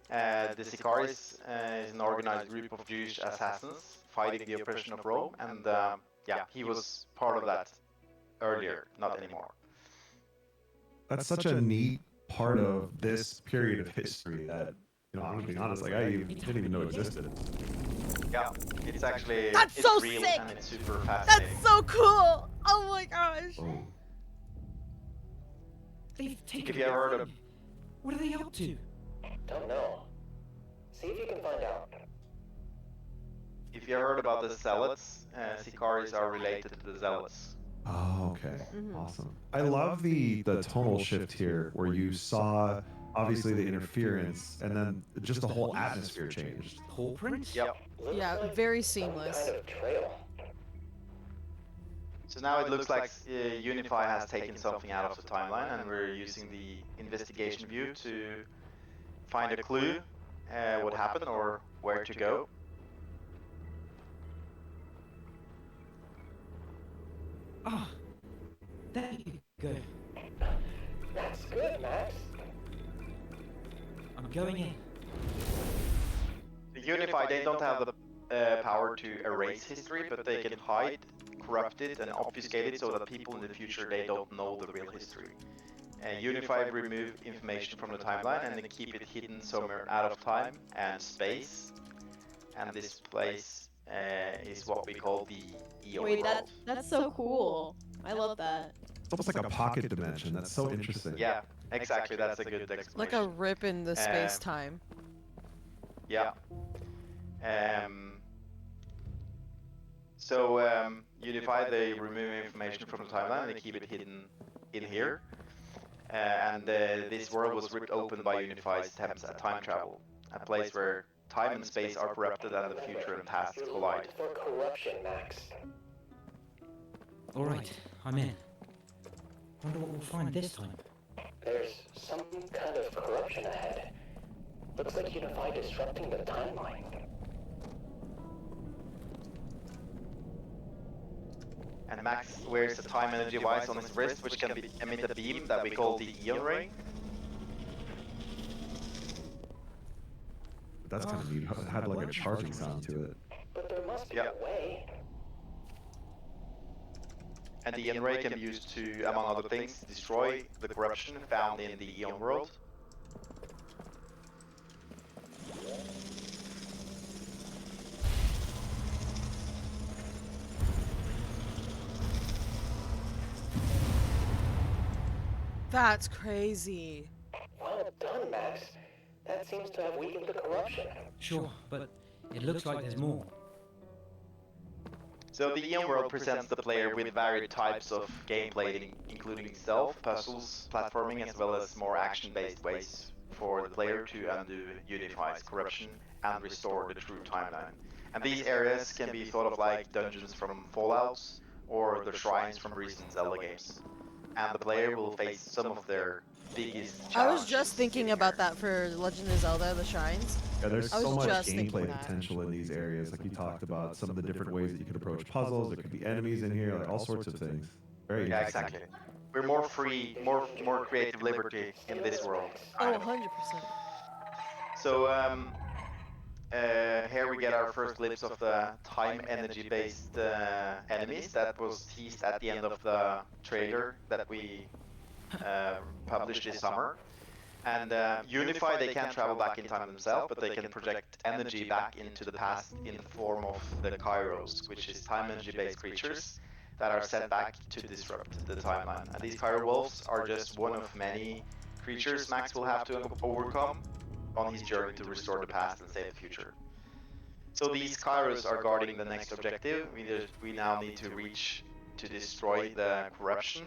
The Sicaris is an organized group of Jewish assassins fighting the oppression of Rome, and yeah, he was part of that earlier, not anymore. That's such a neat part of this period of history that, you know, I'm gonna be honest, like I didn't even know existed. Yeah, it's actually That's it's so real sick! and it's super fascinating. That's so cool! Oh my gosh! They've taken If you ever heard of What are they up to? Don't know. See if you can find out. If you ever heard about the Zealots, Sicaris are related to the Zealots. Oh, okay. Awesome. I love the tonal shift here where you saw obviously the interference and then just the whole atmosphere changed. Paw prints? Yep. Yeah, very seamless. Kind of trail. So now it looks like Unify has taken something out of the timeline, and we're using the investigation view to find a clue, what happened or where to go. Ah, there you go. That's good, Max. I'm going in. The Unify, they don't have the power to erase history, but they can hide, corrupt it, and obfuscate it so that people in the future, they don't know the real history. Unify remove information from the timeline and they keep it hidden somewhere out of time and space. And this place is what we call the Eon Wait, world. that's so cool. I love that. It's almost like a pocket dimension. That's so interesting. Yeah, exactly. That's a good explanation. Like a rip in the space-time. Yeah. So Unify, they remove information from the timeline and they keep it hidden in here. And this world was ripped open by Unify's attempts at time travel, a place where time and space are corrupted and the future and past collide. For corruption, Max. All right, I'm in. Wonder what we'll find this time. There's some kind of corruption ahead. Looks like Unify disrupting the timeline. And Max wears a time energy device on his wrist which can emit a beam that we call the Eon Ray. That's kind of neat. It had like a charging sound to it. But there must be a way. And the Eon Ray can be used to, among other things, destroy the corruption found in the Eon world. That's crazy. Well done, Max. That seems to have weakened the corruption. Sure, but it looks like there's more. So the Eon world presents the player with varied types of gameplay, including stealth, puzzles, platforming, as well as more action-based ways for the player to undo Unify's corruption and restore the true timeline. And these areas can be thought of like dungeons from Fallout or the shrines from recent Zelda games. And the player will face some of their biggest challenges. I was just thinking about that for Legend of Zelda, the shrines. Yeah, there's I was so much just thinking gameplay that. potential in these areas. Like you talked about some of the different ways that you could approach puzzles. There could be enemies in here, like all sorts of things. Very Yeah, interesting. exactly. We're more free, more creative liberty in this world. Oh, 100%. So here we get our first glimpse of the time energy based enemies that was teased at the end of the trailer that we published this summer. And Unify, they can't travel back in time themselves, but they can project energy back into the past in the form of the Kairos, which is time energy based creatures that are sent back to disrupt the timeline. And these Cairo wolves are just one of many creatures Max will have to overcome on his journey to restore the past and save the future. So these Kairos are guarding the next objective. We now need to reach to destroy the corruption,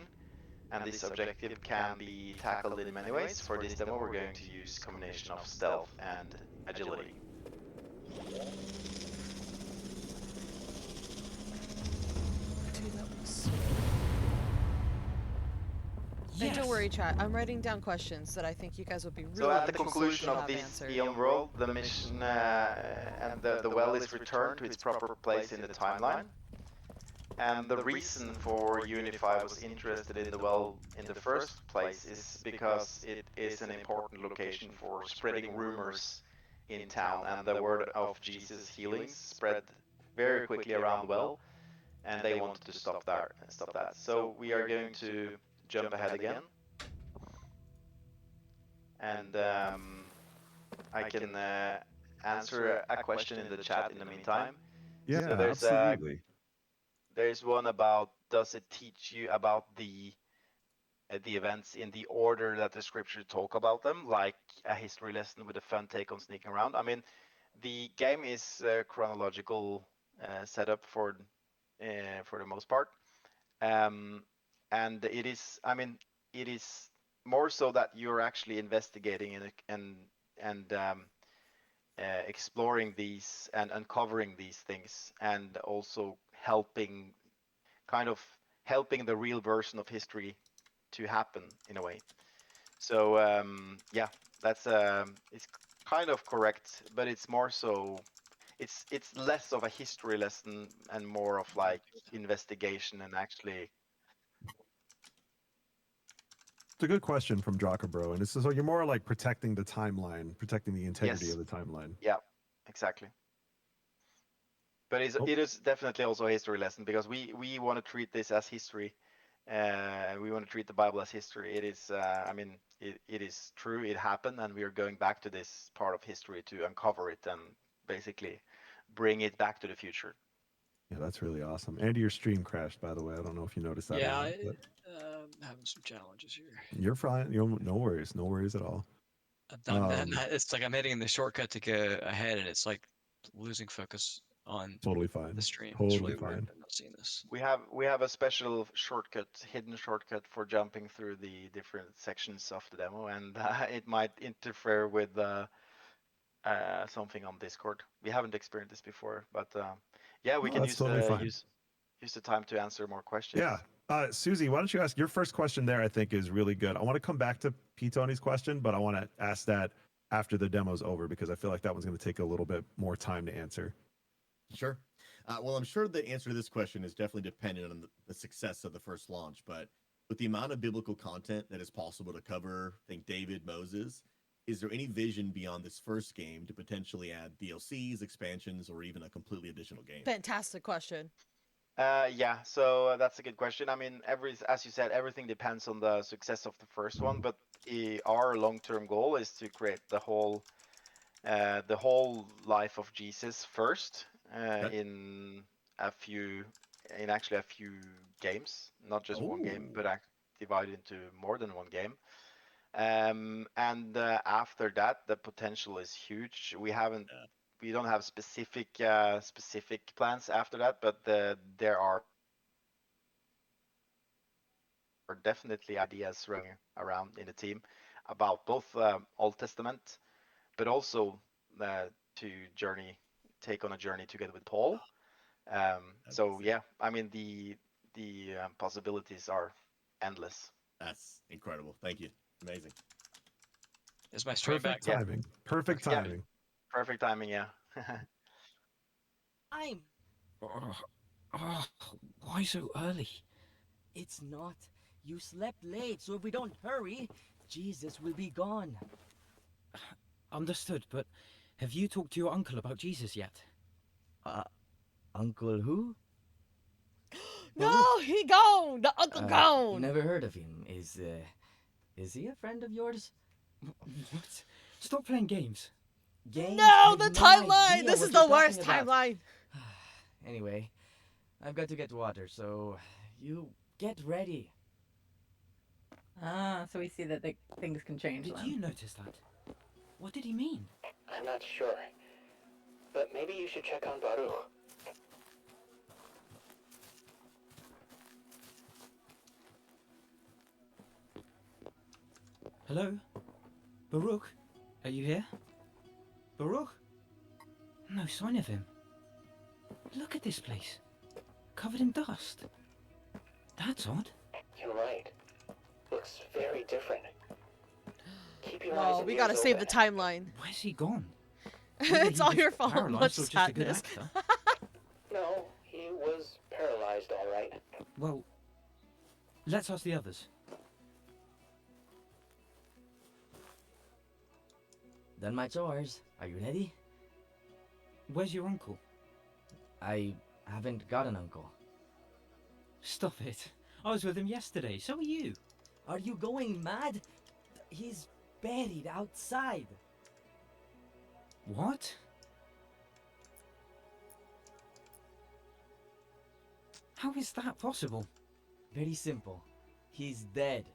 and this objective can be tackled in many ways. For this demo, we're going to use a combination of stealth and agility. And don't worry, chat. I'm writing down questions that I think you guys would be really So at the interested conclusion to of have this answered. Eon world, the mission and the well is returned to its proper place in the timeline. And the reason for Unify was interested in the well in the first place is because it is an important location for spreading rumors in town, and the word of Jesus' healings spread very quickly around the well, and they wanted to stop that. So we are going to jump ahead again, and I can answer a question in the chat in the meantime. Yeah, So there's absolutely. There's one about, does it teach you about the events in the order that the scriptures talk about them, like a history lesson with a fun take on sneaking around? I mean, the game is chronological setup for the most part, and it is. I mean, it is more so that you're actually investigating and exploring these and uncovering these things, and also kind of helping the real version of history to happen in a way. So yeah, that's it's kind of correct, but it's more so it's less of a history lesson and more of like investigation and actually. It's a good question from Bro, and it's so you're more like protecting the timeline, protecting the integrity Yes. of the timeline. Yeah, exactly. But it is definitely also a history lesson, because we want to treat this as history. We want to treat the Bible as history. It is, I mean, it is true, it happened, and we are going back to this part of history to uncover it and basically bring it back to the future. Yeah, that's really awesome. And your stream crashed, by the way. I don't know if you noticed that. Yeah, or not, but having some challenges here. you're fine. No worries at all. It's like I'm hitting the shortcut to go ahead, and it's like losing focus on Totally fine. the stream. It's Totally really weird. fine. I'm not seeing this. We have a special shortcut, hidden shortcut for jumping through the different sections of the demo, and it might interfere with something on Discord. We haven't experienced this before, but yeah, we No, can that's totally fine. use the time to answer more questions. Yeah. Susie, why don't you ask your first question there? I think is really good. I want to come back to P. Tony's question, but I want to ask that after the demo's over, because I feel like that one's going to take a little bit more time to answer. Sure. Well, I'm sure the answer to this question is definitely dependent on the success of the first launch, but with the amount of biblical content that is possible to cover, think David, Moses, is there any vision beyond this first game to potentially add DLCs, expansions, or even a completely additional game? Fantastic question. Yeah, so that's a good question. I mean, as you said, everything depends on the success of the first one, but our long-term goal is to create the whole life of Jesus first in actually a few games, not just one game, but divided into more than one game. And after that, the potential is huge. We don't have specific plans after that, but there are definitely ideas running around in the team about both Old Testament, but also to take on a journey together with Paul. So yeah, I mean the possibilities are endless. That's incredible. Thank you. Amazing. Is my stream back? Timing. Perfect timing. Perfect timing. Yeah. I'm. Why so early? It's not. You slept late, so if we don't hurry, Jesus will be gone. Understood, but have you talked to your uncle about Jesus yet? Uncle who? No, he gone. The uncle gone. Never heard of him. Is he a friend of yours? What? Stop playing games. Games? No, the timeline. This is the worst timeline. Anyway, I've got to get water, so you get ready. So we see that things can change. Did you notice that? What did he mean? I'm not sure. but maybe you should check on Baruch. Hello? Baruch? Are you here? Baruch? No sign of him. Look at this place. Covered in dust. That's odd. You're right. Looks very different. Keep your eyes Well, and we ears gotta save open. the timeline. Where's he gone? It's all your fault. Paralyzed Much or just a good sadness. actor? No, he was paralyzed, all right. Well, let's ask the others. Done my chores. Are you ready? Where's your uncle? I haven't got an uncle. Stop it. I was with him yesterday. So are you. Are you going mad? He's buried outside. What? How is that possible? Very simple. He's dead.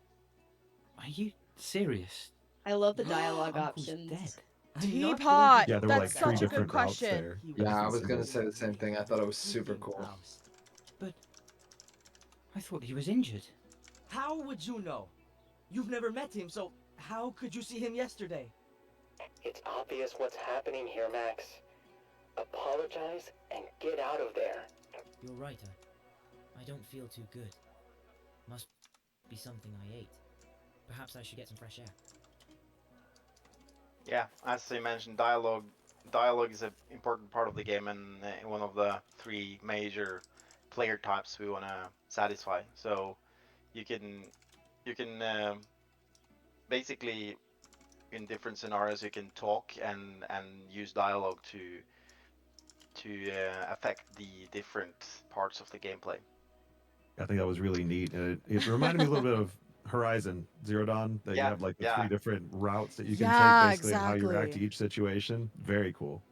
Are you serious? I love the dialogue Uncle's options. dead. Teapot. Yeah, there were like That's three such a good different routes question. there. Yeah, I was gonna say the same thing. I thought it was super cool. But I thought he was injured. How would you know? You've never met him, so how could you see him yesterday? It's obvious what's happening here, Max. Apologize and get out of there. You're right, I don't feel too good. Must be something I ate. Perhaps I should get some fresh air. Yeah, as I mentioned, dialogue is an important part of the game and one of the three major player types we want to satisfy. So you can basically in different scenarios you can talk and use dialogue to affect the different parts of the gameplay. I think that was really neat, and it reminded me a little bit of Horizon Zero Dawn. That you Yeah, have like the yeah. three different routes that you can Yeah, take, basically, and how you react to exactly. each situation. Very cool.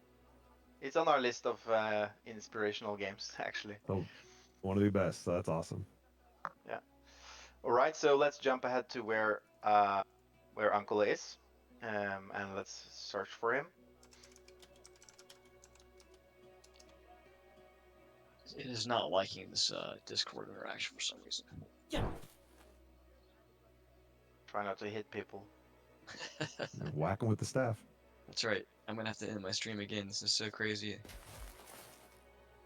It's on our list of inspirational games, actually. So, one of the best. So that's awesome. Yeah. All right, so let's jump ahead to where Uncle is, and let's search for him. It is not liking this Discord interaction for some reason. Yeah. Try not to hit people. You're whacking with the staff. That's right. I'm gonna have to end my stream again. This is so crazy.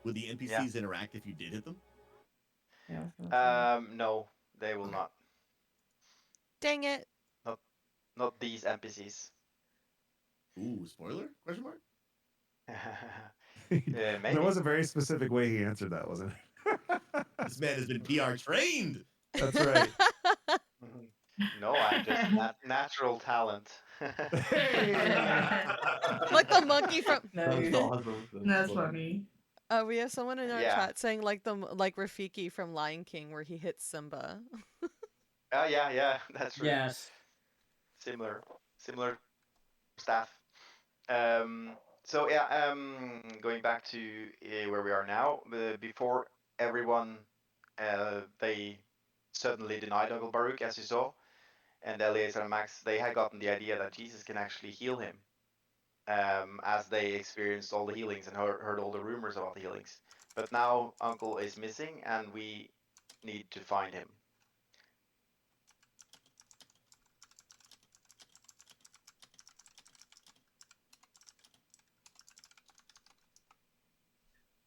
Would the NPCs interact if you did hit them? No, they will not. Dang it. Not these NPCs. Ooh, spoiler? Question mark? Maybe. There was a very specific way he answered that, wasn't it? This man has been PR trained. That's right. No, I'm just natural talent. Like the monkey from. That's awesome. That's funny. We have someone in our Yeah. chat saying like Rafiki from Lion King where he hits Simba. Oh yeah, that's right. Yes. Similar staff. So yeah, going back to where we are now, before everyone, they suddenly denied Uncle Baruch, as you saw, and Eliezer and Max, they had gotten the idea that Jesus can actually heal him, as they experienced all the healings and heard all the rumors about the healings. But now Uncle is missing, and we need to find him.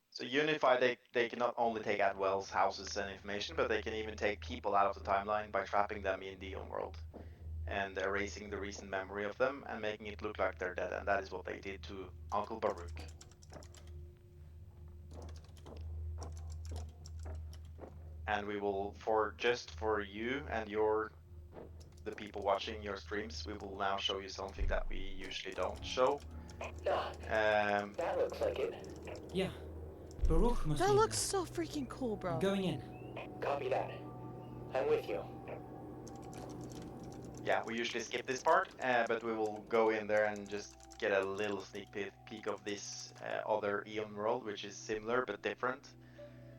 So Unify, they can not only take out wells, houses, and information, but they can even take people out of the timeline by trapping them in the own world and erasing the recent memory of them and making it look like they're dead. And that is what they did to Uncle Baruch. And we will, for you and the people watching your streams, we will now show you something that we usually don't show. That looks like it. Yeah. Baruch must That be looks so freaking cool, bro. I'm going in. Copy that. I'm with you. Yeah, we usually skip this part, but we will go in there and just get a little sneak peek of this other Eon world, which is similar but different.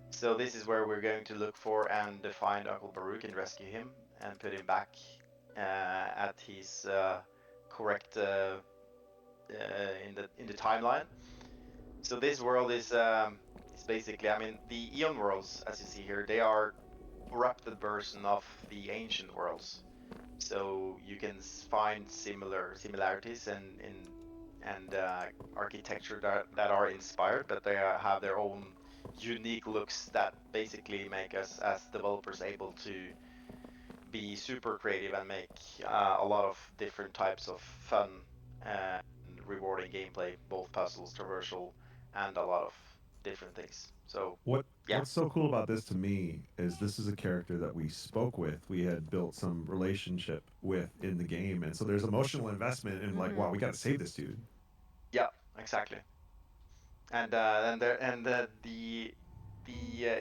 So this is where we're going to look for and find Uncle Baruch and rescue him and put him back at his correct in the timeline. So this world is basically, I mean, the Eon worlds, as you see here, they are corrupted version of the ancient worlds. So you can find similarities and architecture that are inspired, but they have their own unique looks that basically make us as developers able to be super creative and make a lot of different types of fun and rewarding gameplay, both puzzles, traversal, and a lot of different things. So yeah. What's so cool about this to me is this is a character that we spoke with, we had built some relationship with in the game, and so there's emotional investment in like, wow, we got to save this dude. Yeah, exactly. And the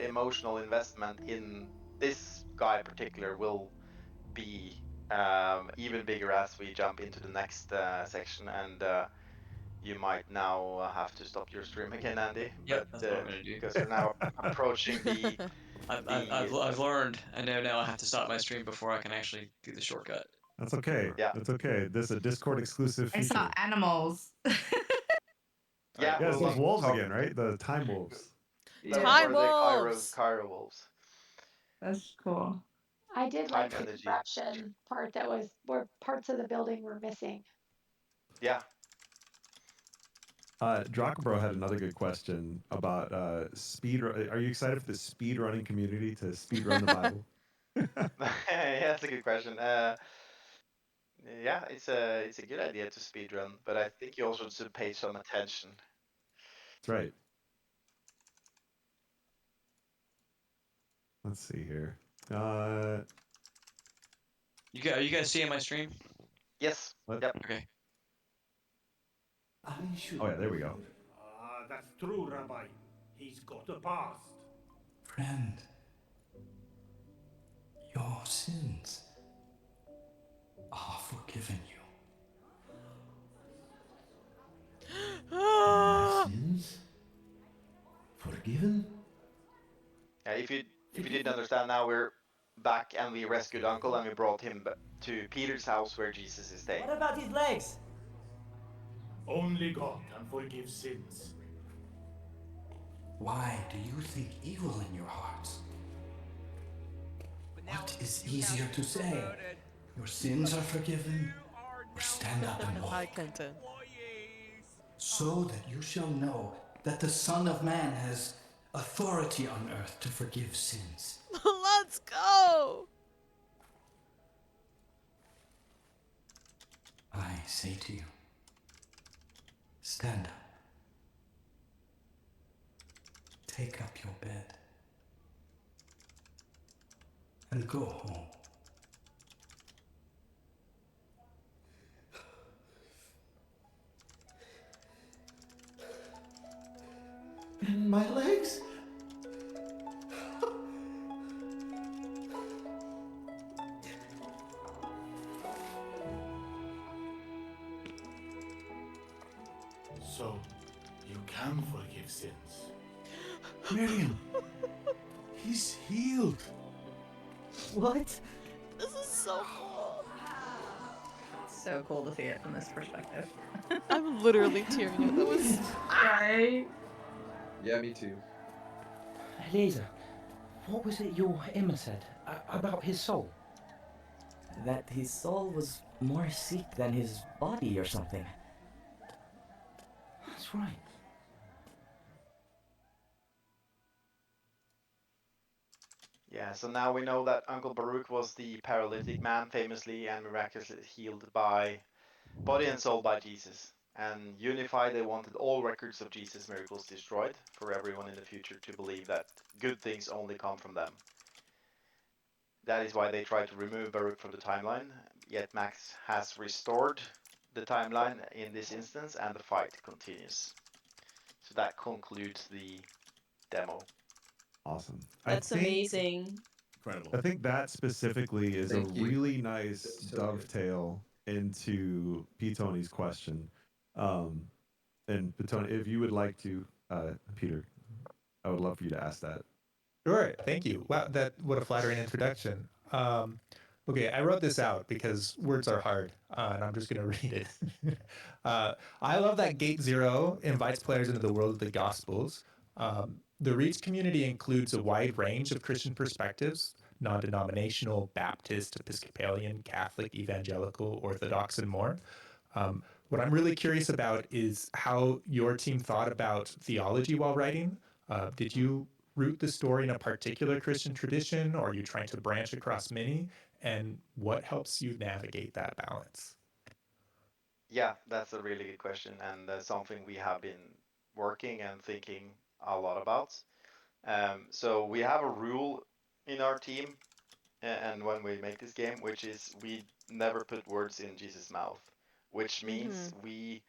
emotional investment in this guy in particular will be even bigger as we jump into the next section, and you might now have to stop your stream again, Andy. Yep, But that's what I'm gonna do. because we're now approaching the I've learned. I know now I have to stop my stream before I can actually do the shortcut. That's okay. Yeah. That's okay. This is a Discord exclusive I feature. saw animals. Yeah, Yeah, it's those wolves talk- again, right? The time wolves. Those Time are the wolves. Cairo wolves. That's cool. I did Time like the energy. corruption part that was where parts of the building were missing. Yeah. Dracobro had another good question about speed. Are you excited for the speed running community to speed run the Bible? Yeah, that's a good question. Yeah, it's a good idea to speedrun, but I think you also should pay some attention. That's right. Let's see here. Are you guys seeing my stream? Yes. What? Yep. Okay. Oh yeah, there we go. That's true, Rabbi. He's got a past. Friend, your sins are forgiven you. My sins? Forgiven? Yeah, if you didn't understand, now we're back and we rescued Uncle and we brought him to Peter's house where Jesus is staying. What about his legs? Only God can forgive sins. Why do you think evil in your hearts? What is easier to say? Your sins are forgiven, or stand up and Hi, walk, Clinton. so that you shall know that the Son of Man has authority on earth to forgive sins. Let's go. I say to you, stand up. Take up your bed and go home. And my legs? So, you can forgive sins. Miriam, he's healed. What? This is so cool. So cool to see it from this perspective. I'm literally tearing up. That was Right? Yeah, me too. Eliezer, what was it your Emma said about his soul? That his soul was more sick than his body or something. That's right. Yeah, so now we know that Uncle Baruch was the paralytic man famously and miraculously healed by body and soul by Jesus. And unified, they wanted all records of Jesus' miracles destroyed for everyone in the future to believe that good things only come from them. That is why they tried to remove Baruch from the timeline, yet Max has restored the timeline in this instance and the fight continues. So that concludes the demo. Awesome. That's amazing. Incredible. I think that specifically is Thank a you. really nice That's so good. dovetail into P. Tony's question. And Tony, if you would like to, Peter, I would love for you to ask that. Sure, thank you. Wow, what a flattering introduction. Okay, I wrote this out because words are hard, and I'm just going to read it. I love that Gate Zero invites players into the world of the Gospels. The Reach community includes a wide range of Christian perspectives, non denominational, Baptist, Episcopalian, Catholic, Evangelical, Orthodox, and more. What I'm really curious about is how your team thought about theology while writing. Did you root the story in a particular Christian tradition, or are you trying to branch across many? And what helps you navigate that balance? Yeah, that's a really good question, and something we have been working and thinking a lot about. So we have a rule in our team, and when we make this game, which is we never put words in Jesus' mouth, which means Mhm. we